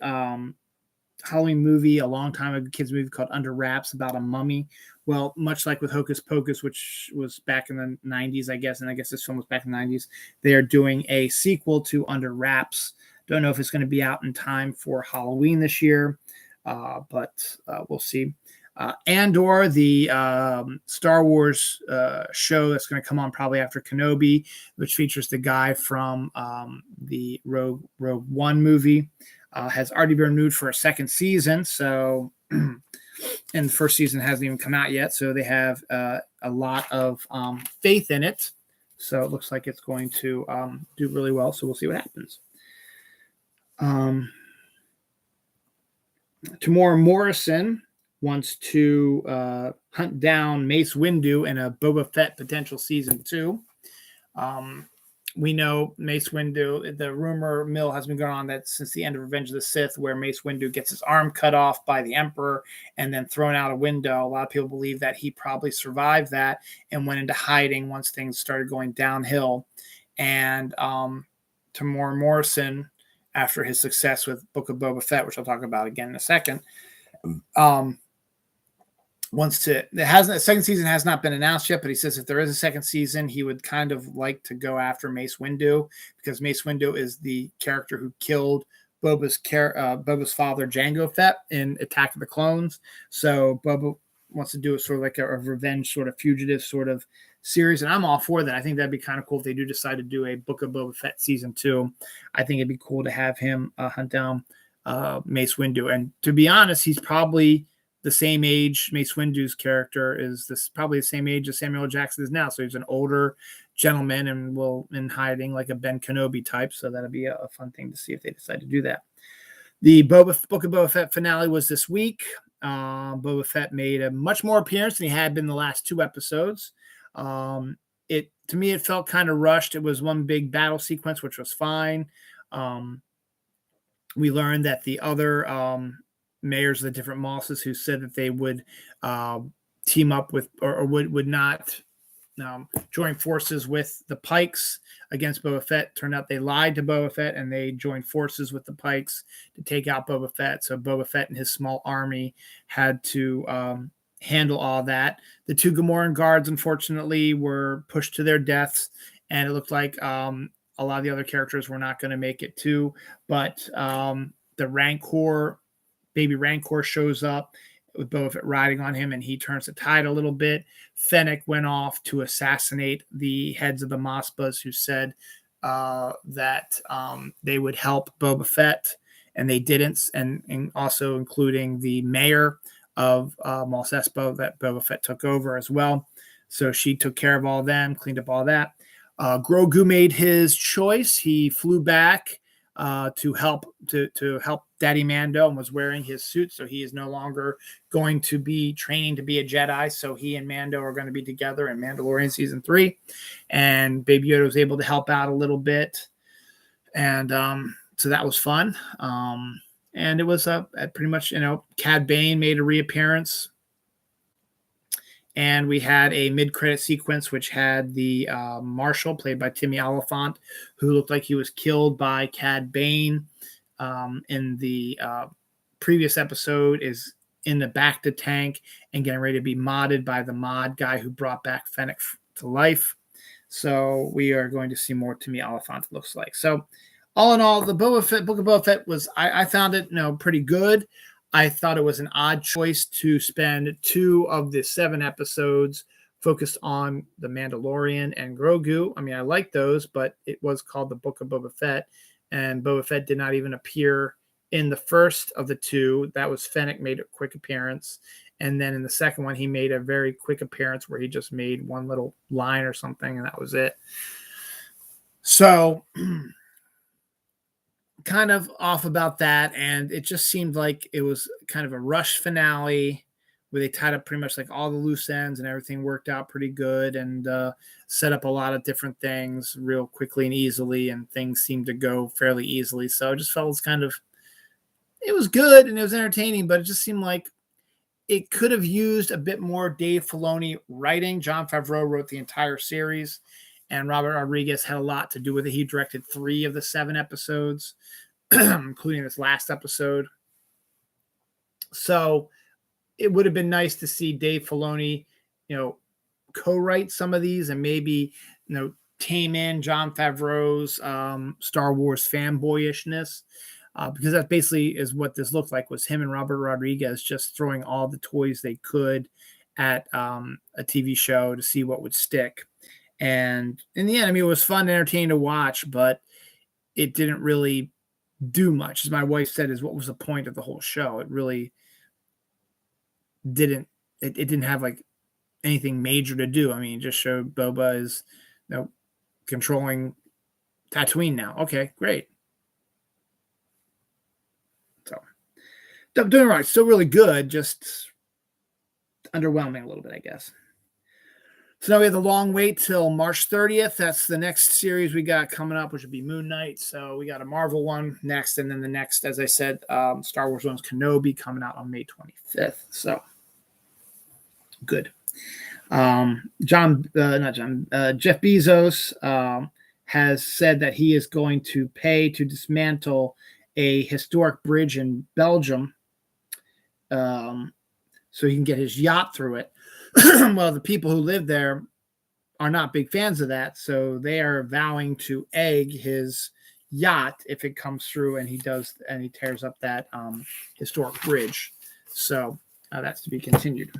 Speaker 1: Halloween movie a long time ago, a kids movie called Under Wraps about a mummy. Well, much like with Hocus Pocus, which was back in the 90s, I guess, and I guess this film was back in the 90s, they are doing a sequel to Under Wraps. Don't know if it's going to be out in time for Halloween this year, but we'll see. Andor, the Star Wars show that's going to come on probably after Kenobi, which features the guy from the Rogue One movie, has already been renewed for a second season. So, and the first season hasn't even come out yet. So they have a lot of faith in it. So it looks like it's going to do really well. So we'll see what happens. Tamora Morrison wants to hunt down Mace Windu in a Boba Fett potential season 2. We know Mace Windu, the rumor mill has been going on that since the end of Revenge of the Sith, where Mace Windu gets his arm cut off by the Emperor and then thrown out a window. A lot of people believe that he probably survived that and went into hiding once things started going downhill. And Tamora Morrison, after his success with Book of Boba Fett, which I'll talk about again in a second, the second season has not been announced yet, but he says if there is a second season, he would kind of like to go after Mace Windu, because Mace Windu is the character who killed Boba's father, Jango Fett, in Attack of the Clones. So Boba wants to do a sort of like a revenge sort of fugitive sort of series, and I'm all for that. I think that'd be kind of cool if they do decide to do a Book of Boba Fett season 2. I think it'd be cool to have him hunt down Mace Windu. And to be honest, he's probably the same age. Mace Windu's character is probably the same age as Samuel L. Jackson is now. So he's an older gentleman and in hiding like a Ben Kenobi type. So that'll be a fun thing to see if they decide to do that. The Book of Boba Fett finale was this week. Boba Fett made a much more appearance than he had been the last 2 episodes. To me, it felt kind of rushed. It was one big battle sequence, which was fine. We learned that the other mayors of the different mosses who said that they would team up with or would not join forces with the Pikes against Boba Fett. Turned out they lied to Boba Fett and they joined forces with the Pikes to take out Boba Fett. So Boba Fett and his small army had to handle all that. The 2 Gamoran guards, unfortunately, were pushed to their deaths, and it looked like a lot of the other characters were not going to make it too. But the Rancor, baby Rancor, shows up with Boba Fett riding on him, and he turns the tide a little bit. Fennec went off to assassinate the heads of the Mospas who said that they would help Boba Fett, and they didn't, and also including the mayor of Mos Espa that Boba Fett took over as well. So she took care of all of them, cleaned up all that. Grogu made his choice. He flew back to help Daddy Mando and was wearing his suit. So he is no longer going to be training to be a Jedi. So he and Mando are going to be together in Mandalorian season 3. And Baby Yoda was able to help out a little bit. And so that was fun. And it was pretty much, Cad Bane made a reappearance. And we had a mid-credit sequence, which had the Marshal, played by Timmy Oliphant, who looked like he was killed by Cad Bane in the previous episode, is in the Bacta tank and getting ready to be modded by the mod guy who brought back Fennec to life. So we are going to see more Timmy Oliphant, it looks like. So all in all, the Book of Boba Fett was, I found it, pretty good. I thought it was an odd choice to spend 2 of the 7 episodes focused on the Mandalorian and Grogu. I mean, I like those, but it was called the Book of Boba Fett, and Boba Fett did not even appear in the first of the 2. That was Fennec made a quick appearance, and then in the second one, he made a very quick appearance where he just made one little line or something, and that was it. So kind of off about that, and it just seemed like it was kind of a rush finale where they tied up pretty much like all the loose ends and everything worked out pretty good and set up a lot of different things real quickly and easily, and things seemed to go fairly easily. So I just felt it was good and it was entertaining, but it just seemed like it could have used a bit more Dave Filoni writing. Jon Favreau wrote the entire series, and Robert Rodriguez had a lot to do with it. He directed 3 of the 7 episodes, including this last episode. So it would have been nice to see Dave Filoni, co-write some of these and maybe, tame in Jon Favreau's Star Wars fanboyishness. Because that basically is what this looked like, was him and Robert Rodriguez just throwing all the toys they could at a TV show to see what would stick. And in the end, I mean, it was fun and entertaining to watch, but it didn't really do much. As my wife said, is what was the point of the whole show? It really didn't. It didn't have like anything major to do. I mean, it just showed Boba is, controlling Tatooine now. Okay, great. So doing right, still really good, just underwhelming a little bit, I guess. So now we have the long wait till March 30th. That's the next series we got coming up, which would be Moon Knight. So we got a Marvel one next, and then the next, as I said, Star Wars one's Kenobi coming out on May 25th. So good. Jeff Bezos has said that he is going to pay to dismantle a historic bridge in Belgium so he can get his yacht through it. Well, the people who live there are not big fans of that, so they are vowing to egg his yacht if it comes through and he tears up that historic bridge. So that's to be continued.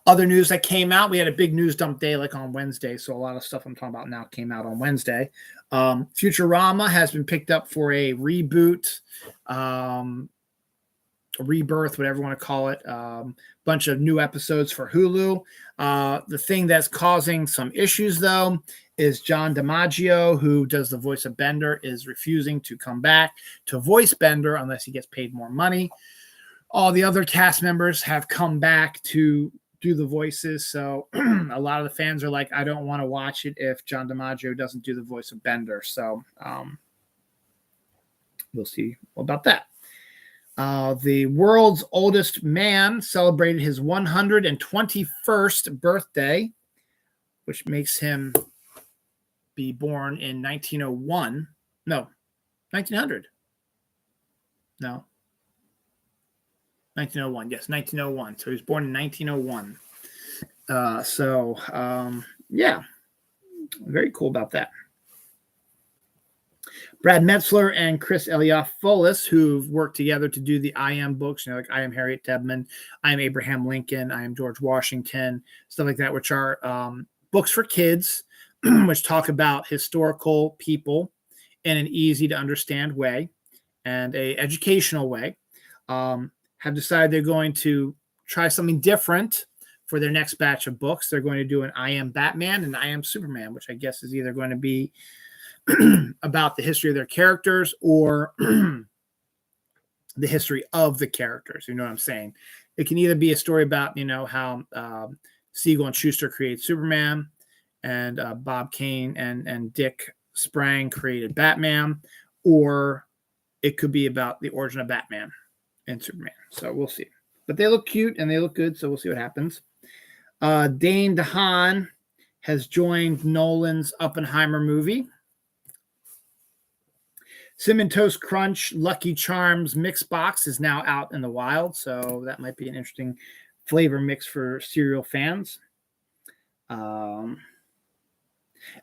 Speaker 1: Other news that came out, we had a big news dump day like on Wednesday, so a lot of stuff I'm talking about now came out on Wednesday. Futurama has been picked up for a reboot, a rebirth, whatever you want to call it. Bunch of new episodes for Hulu. The thing that's causing some issues, though, is John DiMaggio, who does the voice of Bender, is refusing to come back to voice Bender unless he gets paid more money. All the other cast members have come back to do the voices, so a lot of the fans are like, I don't want to watch it if John DiMaggio doesn't do the voice of Bender. So we'll see about that. The world's oldest man celebrated his 121st birthday, which makes him be born in 1901. No, 1900. No. 1901. Yes, 1901. So he was born in 1901. Yeah, very cool about that. Brad Metzler and Chris Eliopoulos, who've worked together to do the I Am books, like I Am Harriet Tubman, I Am Abraham Lincoln, I Am George Washington, stuff like that, which are books for kids, which talk about historical people in an easy to understand way and a educational way, have decided they're going to try something different for their next batch of books. They're going to do an I Am Batman and I Am Superman, which I guess is either going to be about the history of their characters or the history of the characters. You know what I'm saying? It can either be a story about, how Siegel and Schuster created Superman and Bob Kane and Dick Sprang created Batman, or it could be about the origin of Batman and Superman. So we'll see. But they look cute and they look good, so we'll see what happens. Dane DeHaan has joined Nolan's Oppenheimer movie. Cinnamon Toast Crunch Lucky Charms mix box is now out in the wild, so that might be an interesting flavor mix for cereal fans. The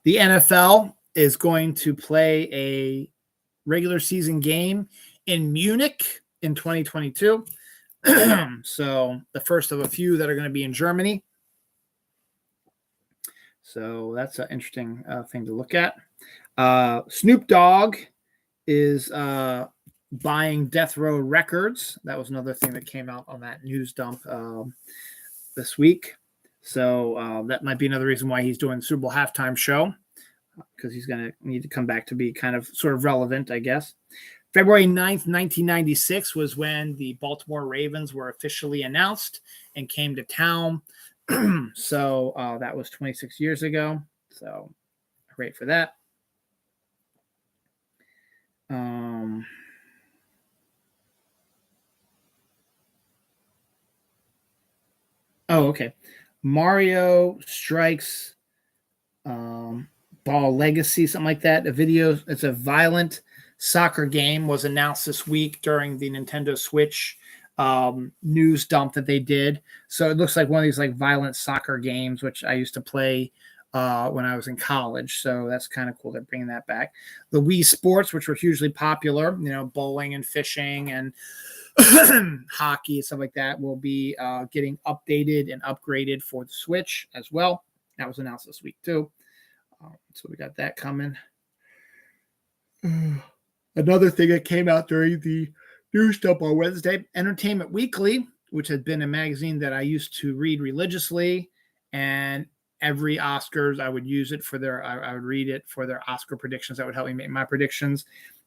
Speaker 1: NFL is going to play a regular season game in Munich in 2022. So the first of a few that are going to be in Germany. So that's an interesting thing to look at. Snoop Dogg is buying Death Row Records. That was another thing that came out on that news dump this week. So that might be another reason why he's doing the Super Bowl halftime show, because he's going to need to come back to be kind of sort of relevant, I guess. February 9th, 1996 was when the Baltimore Ravens were officially announced and came to town. So that was 26 years ago. So great for that. Okay. Mario Strikes Ball Legacy, something like that. It's a violent soccer game, was announced this week during the Nintendo Switch news dump that they did. So it looks like one of these like violent soccer games, which I used to play when I was in college. So that's kind of cool. They're bringing that back. The Wii Sports, which were hugely popular, bowling and fishing and hockey and stuff like that, will be getting updated and upgraded for the Switch as well. That was announced this week too. So we got that coming. Another thing that came out during the news dump on Wednesday, Entertainment Weekly, which had been a magazine that I used to read religiously, and every Oscars I would use it for I would read it for their Oscar predictions. That would help me make my predictions,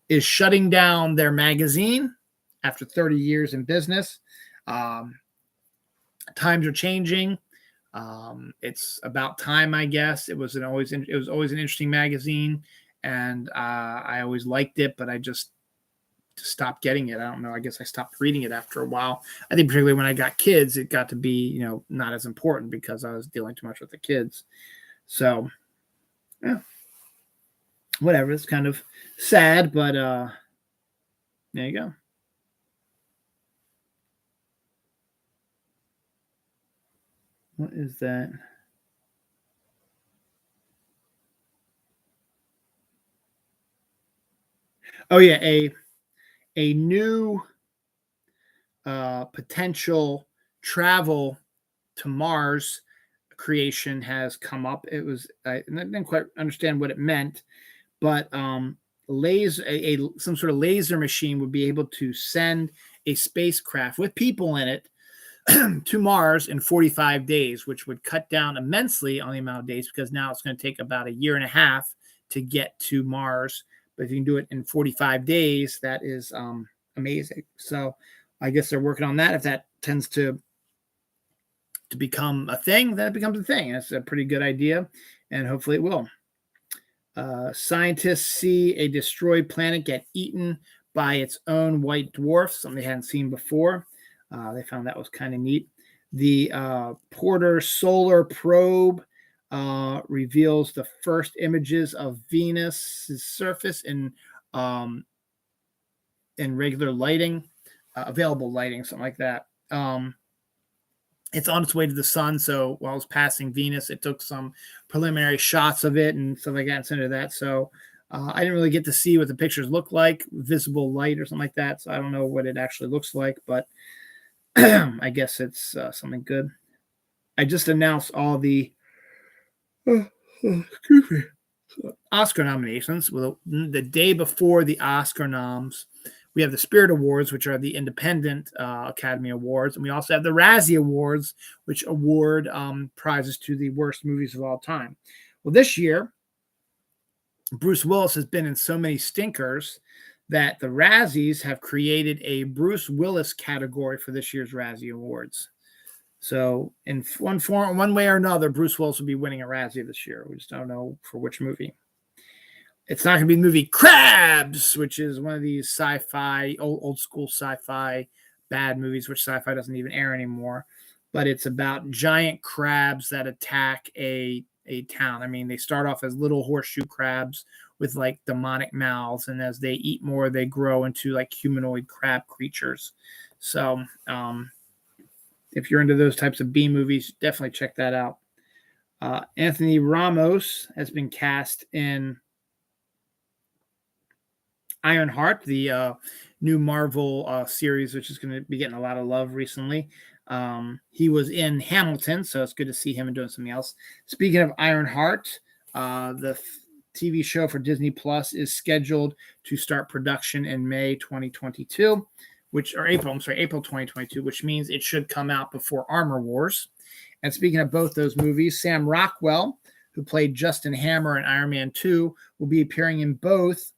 Speaker 1: is shutting down their magazine after 30 years in business. Times are changing. It's about time, I guess. It was always an interesting magazine, and I always liked it, but I just stopped getting it. I don't know. I guess I stopped reading it after a while. I think particularly when I got kids, it got to be, not as important because I was dealing too much with the kids. So, yeah, whatever. It's kind of sad, but there you go. What is that? Oh, yeah, a new potential travel to Mars creation has come up. It was I didn't quite understand what it meant, but some sort of laser machine would be able to send a spacecraft with people in it to Mars in 45 days, which would cut down immensely on the amount of days because now it's going to take about 1.5 years to get to Mars. But if you can do it in 45 days, that is amazing. So I guess they're working on that. If that tends to become a thing, then it becomes a thing. That's a pretty good idea, and hopefully it will. Scientists see a destroyed planet get eaten by its own white dwarf, something they hadn't seen before. They found that was kind of neat. The Porter Solar Probe reveals the first images of Venus's surface in regular lighting, available lighting, something like that. It's on its way to the sun, so while it's passing Venus, it took some preliminary shots of it and stuff like that and sent it to that. So I didn't really get to see what the pictures look like, visible light or something like that. So I don't know what it actually looks like, but I guess it's something good. I just announced all the Oscar nominations. Well, the day before the Oscar noms, we have the Spirit Awards, which are the independent Academy Awards. And we also have the Razzie Awards, which award prizes to the worst movies of all time. Well, this year, Bruce Willis has been in so many stinkers that the Razzies have created a Bruce Willis category for this year's Razzie Awards. So in one way or another, Bruce Willis will be winning a Razzie this year. We just don't know for which movie. It's not going to be the movie Crabs, which is one of these sci-fi, old school sci-fi bad movies, which sci-fi doesn't even air anymore. But it's about giant crabs that attack a town. I mean, they start off as little horseshoe crabs with like demonic mouths, and as they eat more, they grow into like humanoid crab creatures. So if you're into those types of B movies, definitely check that out. Anthony Ramos has been cast in Ironheart, the new Marvel series, which is going to be getting a lot of love recently. He was in Hamilton, so it's good to see him doing something else. Speaking of Ironheart, the TV show for Disney Plus is scheduled to start production in May 2022, April 2022, which means it should come out before Armor Wars. And speaking of both those movies, Sam Rockwell, who played Justin Hammer in Iron Man 2, will be appearing in both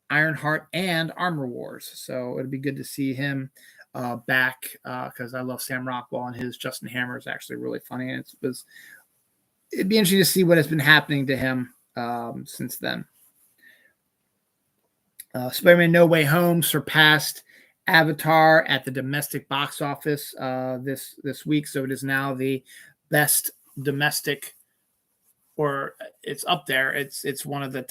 Speaker 1: Ironheart and Armor Wars. So it'd be good to see him back because I love Sam Rockwell, and his Justin Hammer is actually really funny. And it'd be interesting to see what has been happening to him since then. Spider-Man No Way Home surpassed Avatar at the domestic box office this week. So it is now the best domestic, or it's up there. It's one of the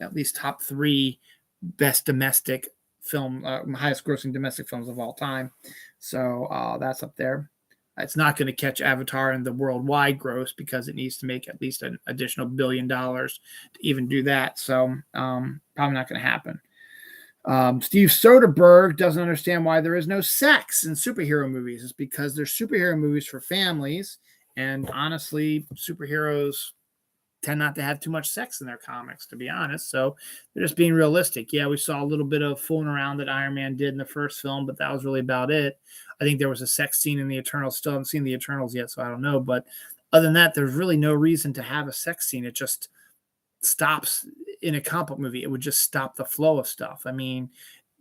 Speaker 1: at least top 3 best domestic film, highest grossing domestic films of all time. So that's up there. It's not going to catch Avatar in the worldwide gross because it needs to make at least an additional $1 billion to even do that. So probably not going to happen. Steve Soderbergh doesn't understand why there is no sex in superhero movies. It's because they're superhero movies for families. And honestly, superheroes tend not to have too much sex in their comics, to be honest. So they're just being realistic. Yeah, we saw a little bit of fooling around that Iron Man did in the first film, but that was really about it. I think there was a sex scene in the Eternals. Still haven't seen the Eternals yet, so I don't know. But other than that, there's really no reason to have a sex scene. It just stops in a comic book movie. It would just stop the flow of stuff. I mean,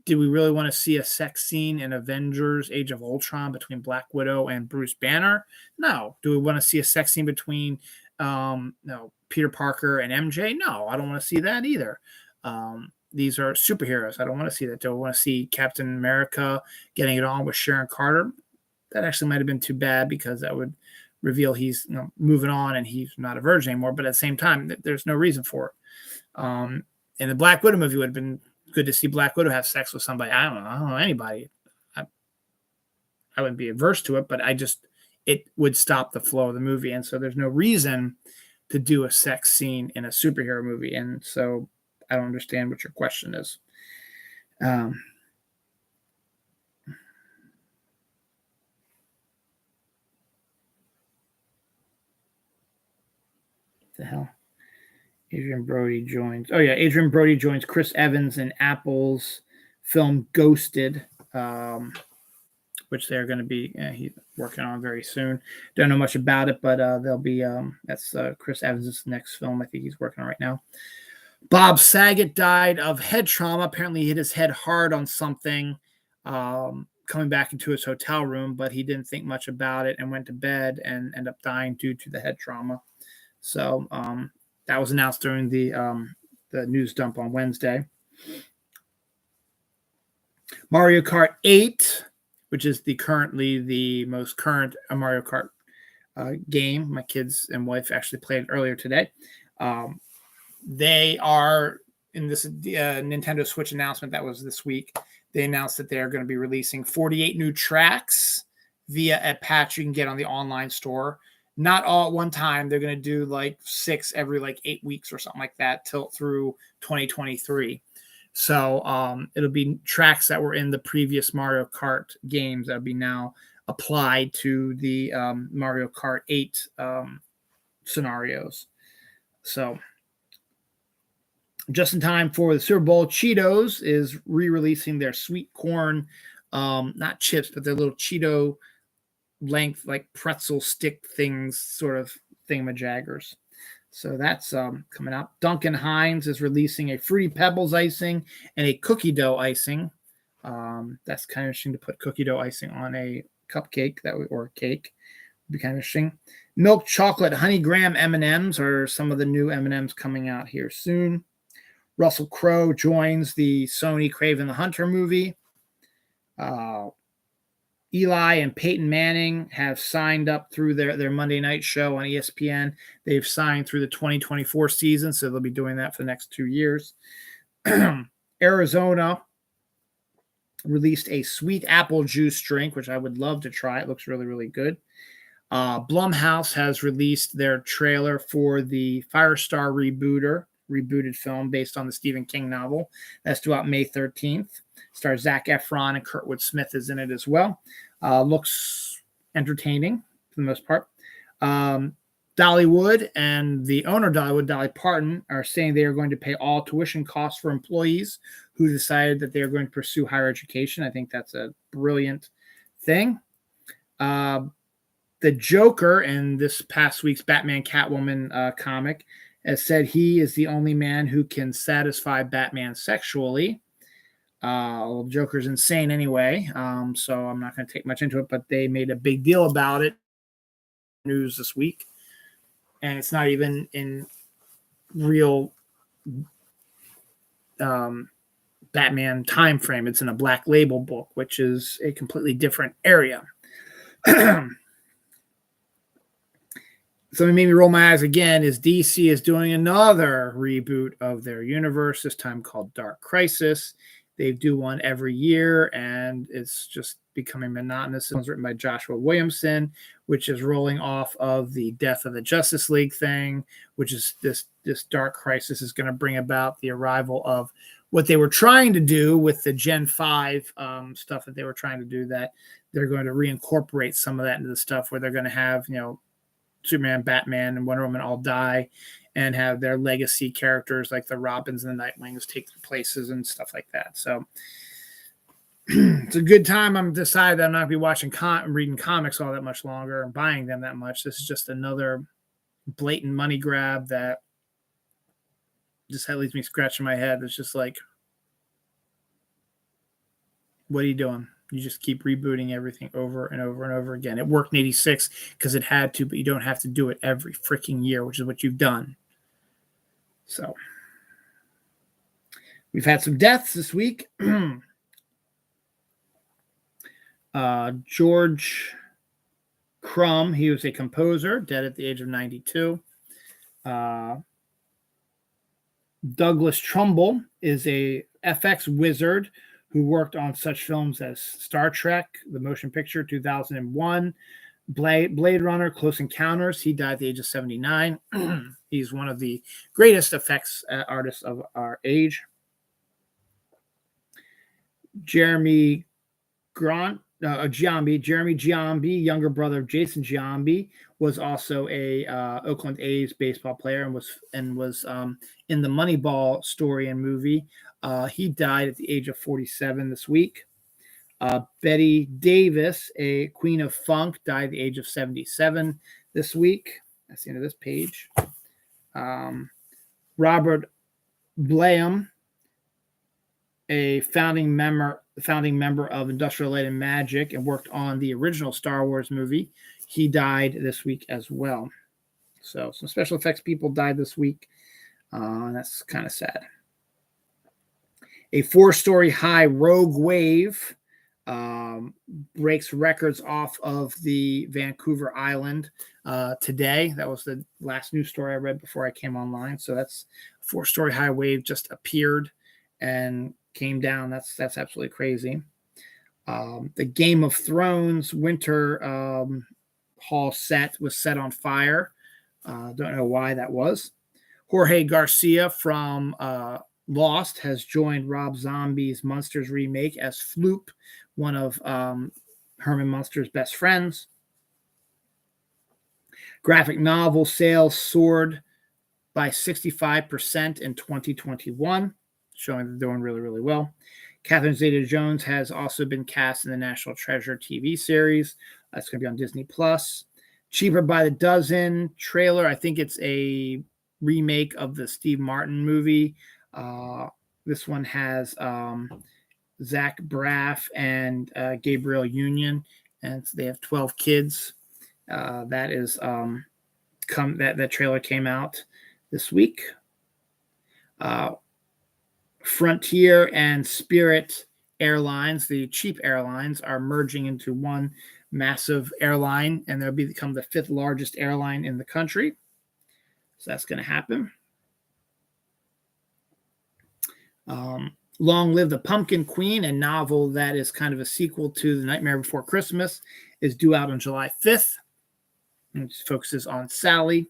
Speaker 1: do we really want to see a sex scene in Avengers Age of Ultron between Black Widow and Bruce Banner? No. Do we want to see a sex scene between Peter Parker and MJ? No, I don't want to see that either. These are superheroes. I don't want to see that. Do I want to see Captain America getting it on with Sharon Carter? That actually might have been too bad because that would reveal he's moving on and he's not a virgin anymore. But at the same time, there's no reason for it. In the Black Widow movie, it would have been good to see Black Widow have sex with somebody. I don't know anybody. I wouldn't be averse to it, but it would stop the flow of the movie. And so there's no reason to do a sex scene in a superhero movie. And so I don't understand what your question is. What the hell? Adrian Brody joins Chris Evans in Apple's film Ghosted, which they're going to be he's working on very soon. Don't know much about it, but they'll be that's Chris Evans' next film. I think he's working on right now. Bob Saget died of head trauma. Apparently, he hit his head hard on something coming back into his hotel room, but he didn't think much about it and went to bed and ended up dying due to the head trauma. So that was announced during the news dump on Wednesday. Mario Kart 8, which is currently the most current Mario Kart game. My kids and wife actually played it earlier today. They are in this Nintendo Switch announcement that was this week. They announced that they're going to be releasing 48 new tracks via a patch you can get on the online store. Not all at one time. They're going to do like 6 every like 8 weeks or something like that through 2023. So it'll be tracks that were in the previous Mario Kart games that will be now applied to the Mario Kart 8 scenarios. So just in time for the Super Bowl, Cheetos is re-releasing their sweet corn, not chips, but their little Cheeto length, like pretzel stick things, sort of thingamajaggers. So that's coming up. Duncan Hines is releasing a Fruity Pebbles icing and a cookie dough icing. That's kind of interesting to put cookie dough icing on a cupcake or a cake. Would be kind of interesting. Milk chocolate honey graham M&Ms are some of the new M&Ms coming out here soon. Russell Crowe joins the Sony Kraven the Hunter movie. Eli and Peyton Manning have signed up through their Monday night show on ESPN. They've signed through the 2024 season, so they'll be doing that for the next 2 years. Arizona released a sweet apple juice drink, which I would love to try. It looks really, really good. Blumhouse has released their trailer for the Firestar rebooted film based on the Stephen King novel. That's due out May 13th. Stars Zac Efron and Kurtwood Smith is in it as well. Looks entertaining for the most part. Dollywood and the owner of Dollywood, Dolly Parton, are saying they are going to pay all tuition costs for employees who decided that they are going to pursue higher education. I think that's a brilliant thing. The Joker in this past week's Batman Catwoman comic has said he is the only man who can satisfy Batman sexually. Joker's insane anyway, so I'm not going to take much into it, but they made a big deal about it news this week, and it's not even in real Batman time frame. It's in a Black Label book, which is a completely different area. Something made me roll my eyes again is DC is doing another reboot of their universe, this time called Dark Crisis. They do one every year, and it's just becoming monotonous. It was written by Joshua Williamson, which is rolling off of the Death of the Justice League thing, which is this Dark Crisis is going to bring about the arrival of what they were trying to do with the Gen 5 stuff that they were trying to do, that they're going to reincorporate some of that into the stuff where they're going to have, Superman, Batman, and Wonder Woman all die and have their legacy characters like the Robins and the Nightwings take their places and stuff like that. So it's a good time. I'm decided that I'm not going to be watching reading comics all that much longer and buying them that much. This is just another blatant money grab that just leaves me scratching my head. It's just like, what are you doing? You just keep rebooting everything over and over and over again. It worked in 86 because it had to, but you don't have to do it every freaking year, which is what you've done. So we've had some deaths this week. George Crumb, he was a composer, dead at the age of 92. Douglas Trumbull is a FX wizard who worked on such films as Star Trek, the motion picture, 2001, Blade Runner, Close Encounters. He died at the age of 79. He's one of the greatest effects artists of our age. Jeremy Giambi, younger brother of Jason Giambi, was also a Oakland A's baseball player and was in the Moneyball story and movie. He died at the age of 47 this week. Betty Davis, a queen of funk, died at the age of 77 this week. That's the end of this page. Robert Blayham, a founding member of Industrial Light and Magic and worked on the original Star Wars movie. He died this week as well. So some special effects people died this week. That's kind of sad. A 4-story high Rogue Wave breaks records off of the Vancouver Island today. That was the last news story I read before I came online. So that's a 4-story high wave just appeared and came down. That's absolutely crazy. The Game of Thrones winter hall set was set on fire. Don't know why that was. Jorge Garcia from Lost has joined Rob Zombie's Monsters remake as Floop, one of Herman Munster's best friends. Graphic novel sales soared by 65% in 2021, showing they're doing really, really well. Catherine Zeta-Jones has also been cast in the National Treasure TV series. That's going to be on Disney+. Cheaper by the Dozen trailer. I think it's a remake of the Steve Martin movie. This one has Zach Braff and Gabrielle Union, and they have 12 kids. That trailer came out this week. Frontier and Spirit Airlines, the cheap airlines, are merging into one massive airline, and they'll become the 5th largest airline in the country. So that's going to happen. Long Live the Pumpkin Queen, a novel that is kind of a sequel to The Nightmare Before Christmas, is due out on July 5th. And it focuses on Sally.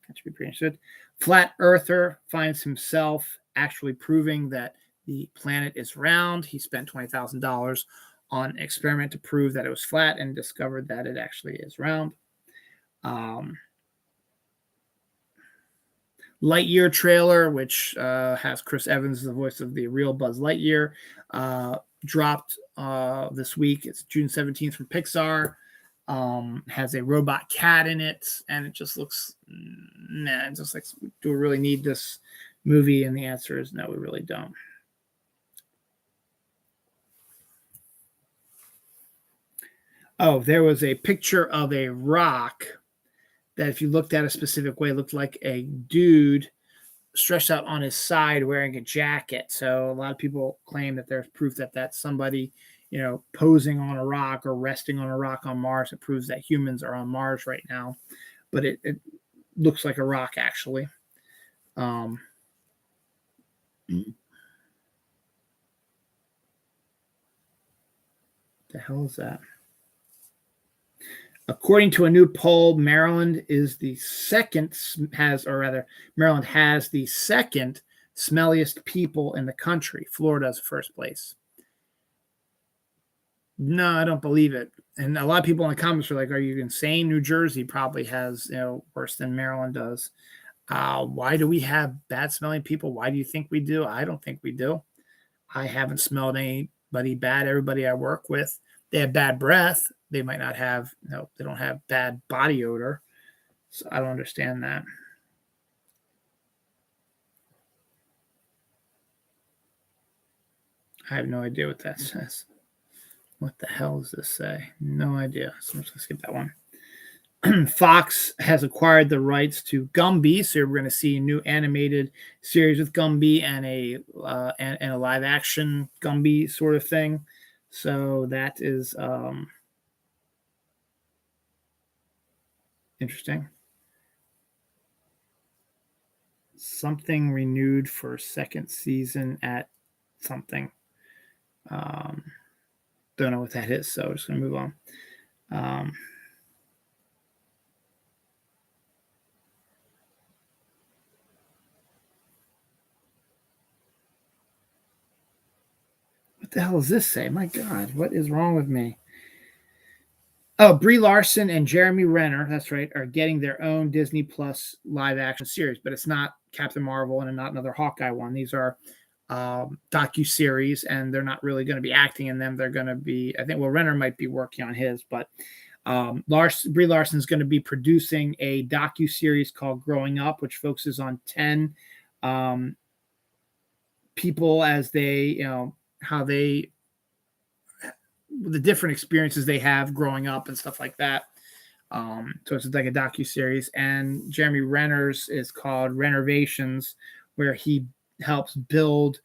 Speaker 1: That should be pretty interesting. Flat Earther finds himself actually proving that the planet is round. He spent $20,000 on an experiment to prove that it was flat and discovered that it actually is round. Lightyear trailer, which has Chris Evans, the voice of the real Buzz Lightyear, dropped this week. It's June 17th from Pixar. Has a robot cat in it, and it just looks, it's just like, do we really need this movie? And the answer is no, we really don't. Oh, there was a picture of a rock that if you looked at a specific way, looked like a dude stretched out on his side wearing a jacket. So a lot of people claim that there's proof that that's somebody, posing on a rock or resting on a rock on Mars. It proves that humans are on Mars right now. But it looks like a rock, actually. The hell is that? According to a new poll, Maryland has the second smelliest people in the country. Florida's first place. No, I don't believe it. And a lot of people in the comments are like, are you insane? New Jersey probably has, worse than Maryland does. Why do we have bad smelling people? Why do you think we do? I don't think we do. I haven't smelled anybody bad. Everybody I work with, they have bad breath. They might not have, they don't have bad body odor. So I don't understand that. I have no idea what that says. What the hell does this say? No idea. So I'm just going to skip that one. Fox has acquired the rights to Gumby, so we're going to see a new animated series with Gumby and a live action Gumby sort of thing. So that is interesting. Something renewed for second season at something. Don't know what that is, so I'm just going to move on. What the hell does this say? My God, what is wrong with me? Oh, Brie Larson and Jeremy Renner, that's right, are getting their own Disney Plus live action series, but it's not Captain Marvel and not another Hawkeye one. These are docuseries, and they're not really going to be acting in them. They're going to be, I think, well, Renner might be working on his, but Brie Larson is going to be producing a docuseries called Growing Up, which focuses on 10 people as they, how they, the different experiences they have growing up and stuff like that. So it's like a docuseries. And Jeremy Renner's is called Renovations, where he helps build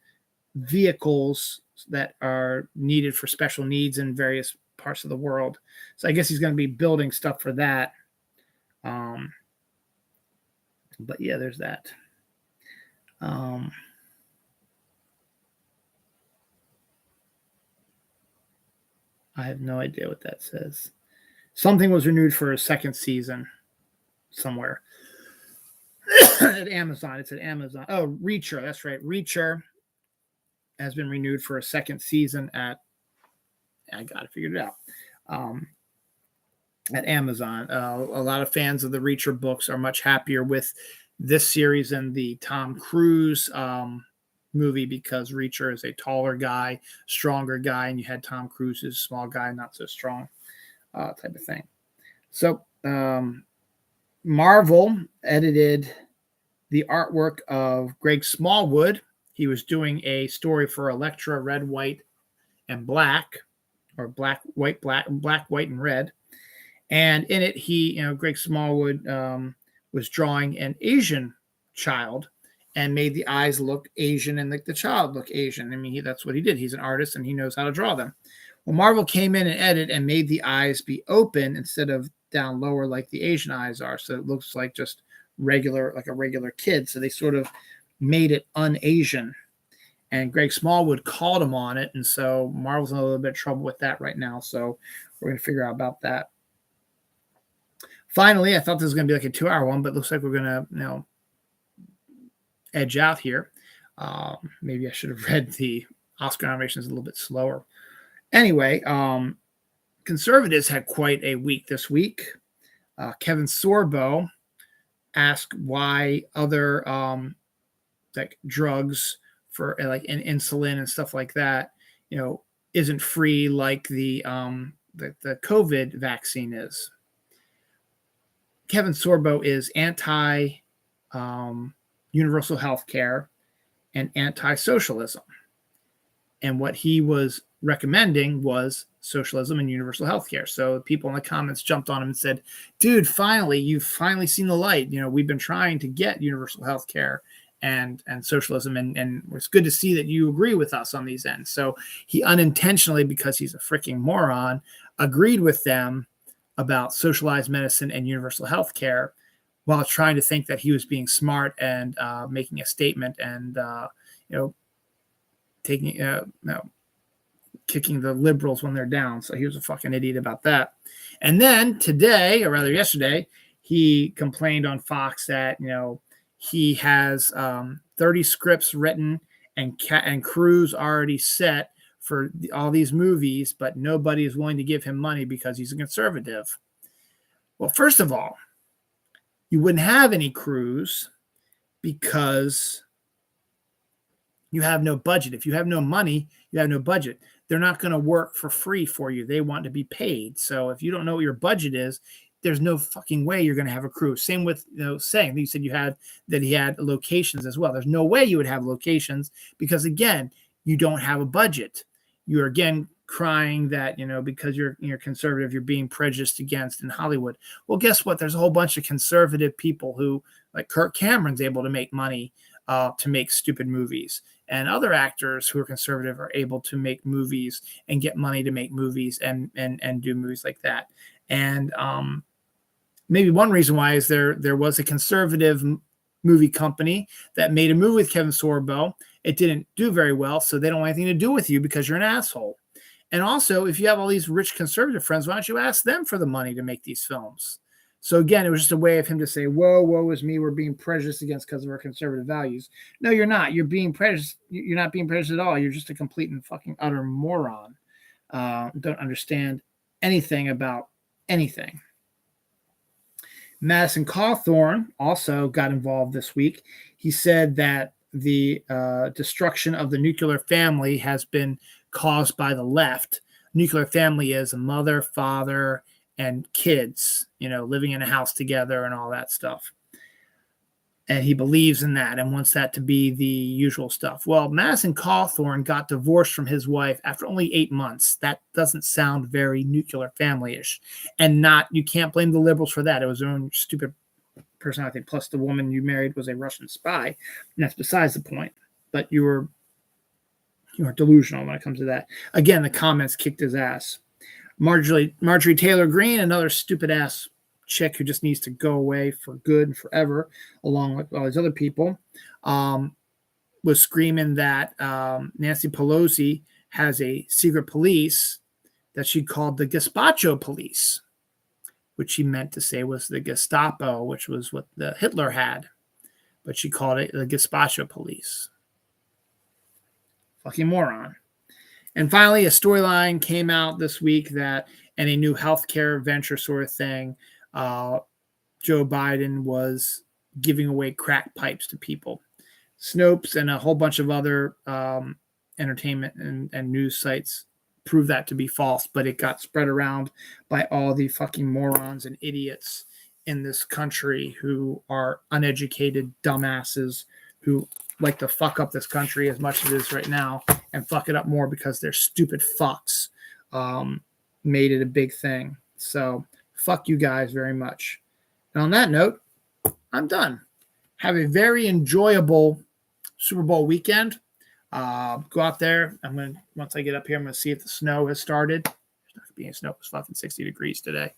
Speaker 1: vehicles that are needed for special needs in various parts of the world. So I guess he's going to be building stuff for that. But yeah, there's that. I have no idea what that says. Something was renewed for a second season somewhere. At Amazon. It's at Amazon. Oh, Reacher. That's right. Reacher has been renewed for a second season at, I got to figure it out, at Amazon. A lot of fans of the Reacher books are much happier with this series than the Tom Cruise movie, because Reacher is a taller guy, stronger guy, and you had Tom Cruise is a small guy, not so strong type of thing. So Marvel edited the artwork of Greg Smallwood. He was doing a story for Elektra, Red, White, and Black, or Black, White, White, and Red. And in it, Greg Smallwood was drawing an Asian child and made the eyes look Asian and the child look Asian. I mean, that's what he did. He's an artist and he knows how to draw them. Well, Marvel came in and edited and made the eyes be open instead of down lower like the Asian eyes are. So it looks like just regular, like a regular kid. So they sort of made it un-Asian. And Greg Smallwood called him on it. And so Marvel's in a little bit of trouble with that right now. So we're going to figure out about that. Finally, I thought this was going to be like a 2-hour one, but it looks like we're going to, edge out here. Maybe I should have read the Oscar nominations a little bit slower. Anyway, conservatives had quite a week this week. Kevin Sorbo asked why other like drugs for like an insulin and stuff like that, isn't free like the COVID vaccine is. Kevin Sorbo is anti universal health care and anti-socialism. And what he was recommending was socialism and universal health care. So people in the comments jumped on him and said, dude, you've finally seen the light. We've been trying to get universal health care and socialism, and it's good to see that you agree with us on these ends. So he unintentionally, because he's a freaking moron, agreed with them about socialized medicine and universal health care, while trying to think that he was being smart and making a statement and kicking the liberals when they're down. So he was a fucking idiot about that. And then today, or rather yesterday, he complained on Fox that he has 30 scripts written and crews already set for all these movies, but nobody is willing to give him money because he's a conservative. Well, first of all, you wouldn't have any crews because you have no budget. If you have no money, you have no budget. They're not going to work for free for you. They want to be paid. So if you don't know what your budget is, there's no fucking way you're going to have a crew. Same with, saying you said he had locations as well. There's no way you would have locations because, again, you don't have a budget. You're, again, crying that, because you're conservative, you're being prejudiced against in Hollywood. Well, guess what? There's a whole bunch of conservative people who, like Kirk Cameron's able to make money to make stupid movies. And other actors who are conservative are able to make movies and get money to make movies and do movies like that. And maybe one reason why is there was a conservative movie company that made a movie with Kevin Sorbo. It didn't do very well, so they don't want anything to do with you because you're an asshole. And also, if you have all these rich conservative friends, why don't you ask them for the money to make these films? So again, it was just a way of him to say, whoa, woe is me. We're being prejudiced against because of our conservative values. No, you're not. You're being prejudiced. You're not being prejudiced at all. You're just a complete and fucking utter moron. Don't understand anything about anything. Madison Cawthorn also got involved this week. He said that the destruction of the nuclear family has been caused by the left. Nuclear family is a mother, father, and kids, living in a house together and all that stuff. And he believes in that and wants that to be the usual stuff. Well, Madison Cawthorn got divorced from his wife after only 8 months. That doesn't sound very nuclear family-ish. And you can't blame the liberals for that. It was their own stupid personality. Plus, the woman you married was a Russian spy. And that's besides the point. But you were delusional when it comes to that. Again, the comments kicked his ass. Marjorie Taylor Greene, another stupid-ass chick who just needs to go away for good and forever, along with all these other people, was screaming that Nancy Pelosi has a secret police that she called the Gestapo police, which she meant to say was the Gestapo, which was what the Hitler had, but she called it the Gestapo police. Fucking moron. And finally, a storyline came out this week that in a new healthcare venture sort of thing, Joe Biden was giving away crack pipes to people. Snopes and a whole bunch of other entertainment and news sites proved that to be false, but it got spread around by all the fucking morons and idiots in this country who are uneducated dumbasses who like to fuck up this country as much as it is right now and fuck it up more because their stupid fucks made it a big thing. So fuck you guys very much. And on that note, I'm done. Have a very enjoyable Super Bowl weekend. Go out there. Once I get up here, I'm going to see if the snow has started. There's not going to be any snow. It's fucking 60 degrees today.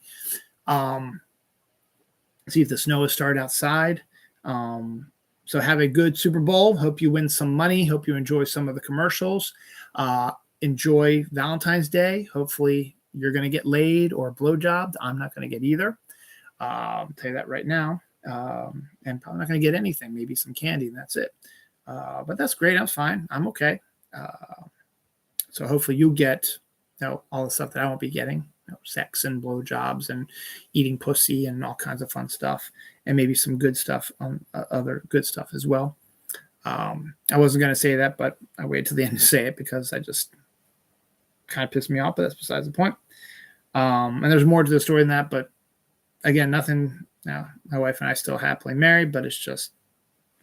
Speaker 1: See if the snow has started outside. So have a good Super Bowl. Hope you win some money. Hope you enjoy some of the commercials. Enjoy Valentine's Day. Hopefully you're going to get laid or blowjobbed. I'm not going to get either. I'll tell you that right now. And probably not going to get anything. Maybe some candy, and that's it. But that's great. I'm fine. I'm okay. So hopefully you get all the stuff that I won't be getting. Sex and blowjobs and eating pussy and all kinds of fun stuff. And maybe some good stuff on other good stuff as well. I wasn't going to say that, but I waited till the end to say it because I just kind of pissed me off, but that's besides the point. And there's more to the story than that, but again, nothing. Now, my wife and I still happily married, but it's just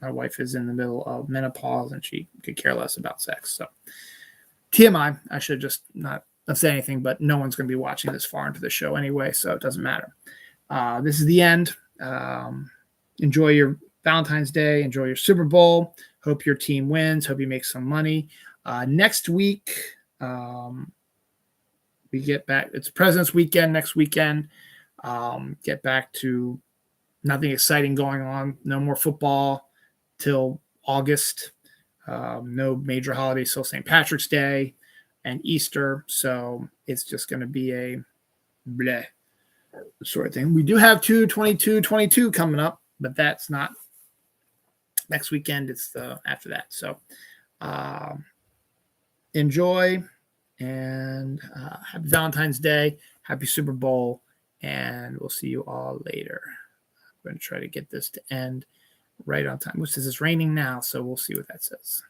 Speaker 1: my wife is in the middle of menopause and she could care less about sex. So TMI, I should just not say anything, but no one's going to be watching this far into the show anyway, so it doesn't matter. This is the end. Enjoy your Valentine's Day. Enjoy your Super Bowl. Hope your team wins. Hope you make some money. Next week, we get back. It's President's Weekend next weekend. Get back to nothing exciting going on. No more football till August. No major holidays till St. Patrick's Day and Easter. So it's just going to be a bleh sort of thing. We do have 2/22/22 coming up, but that's not next weekend. It's after that. So enjoy and happy Valentine's Day. Happy Super Bowl. And we'll see you all later. I'm going to try to get this to end right on time. Which is it's raining now, so we'll see what that says.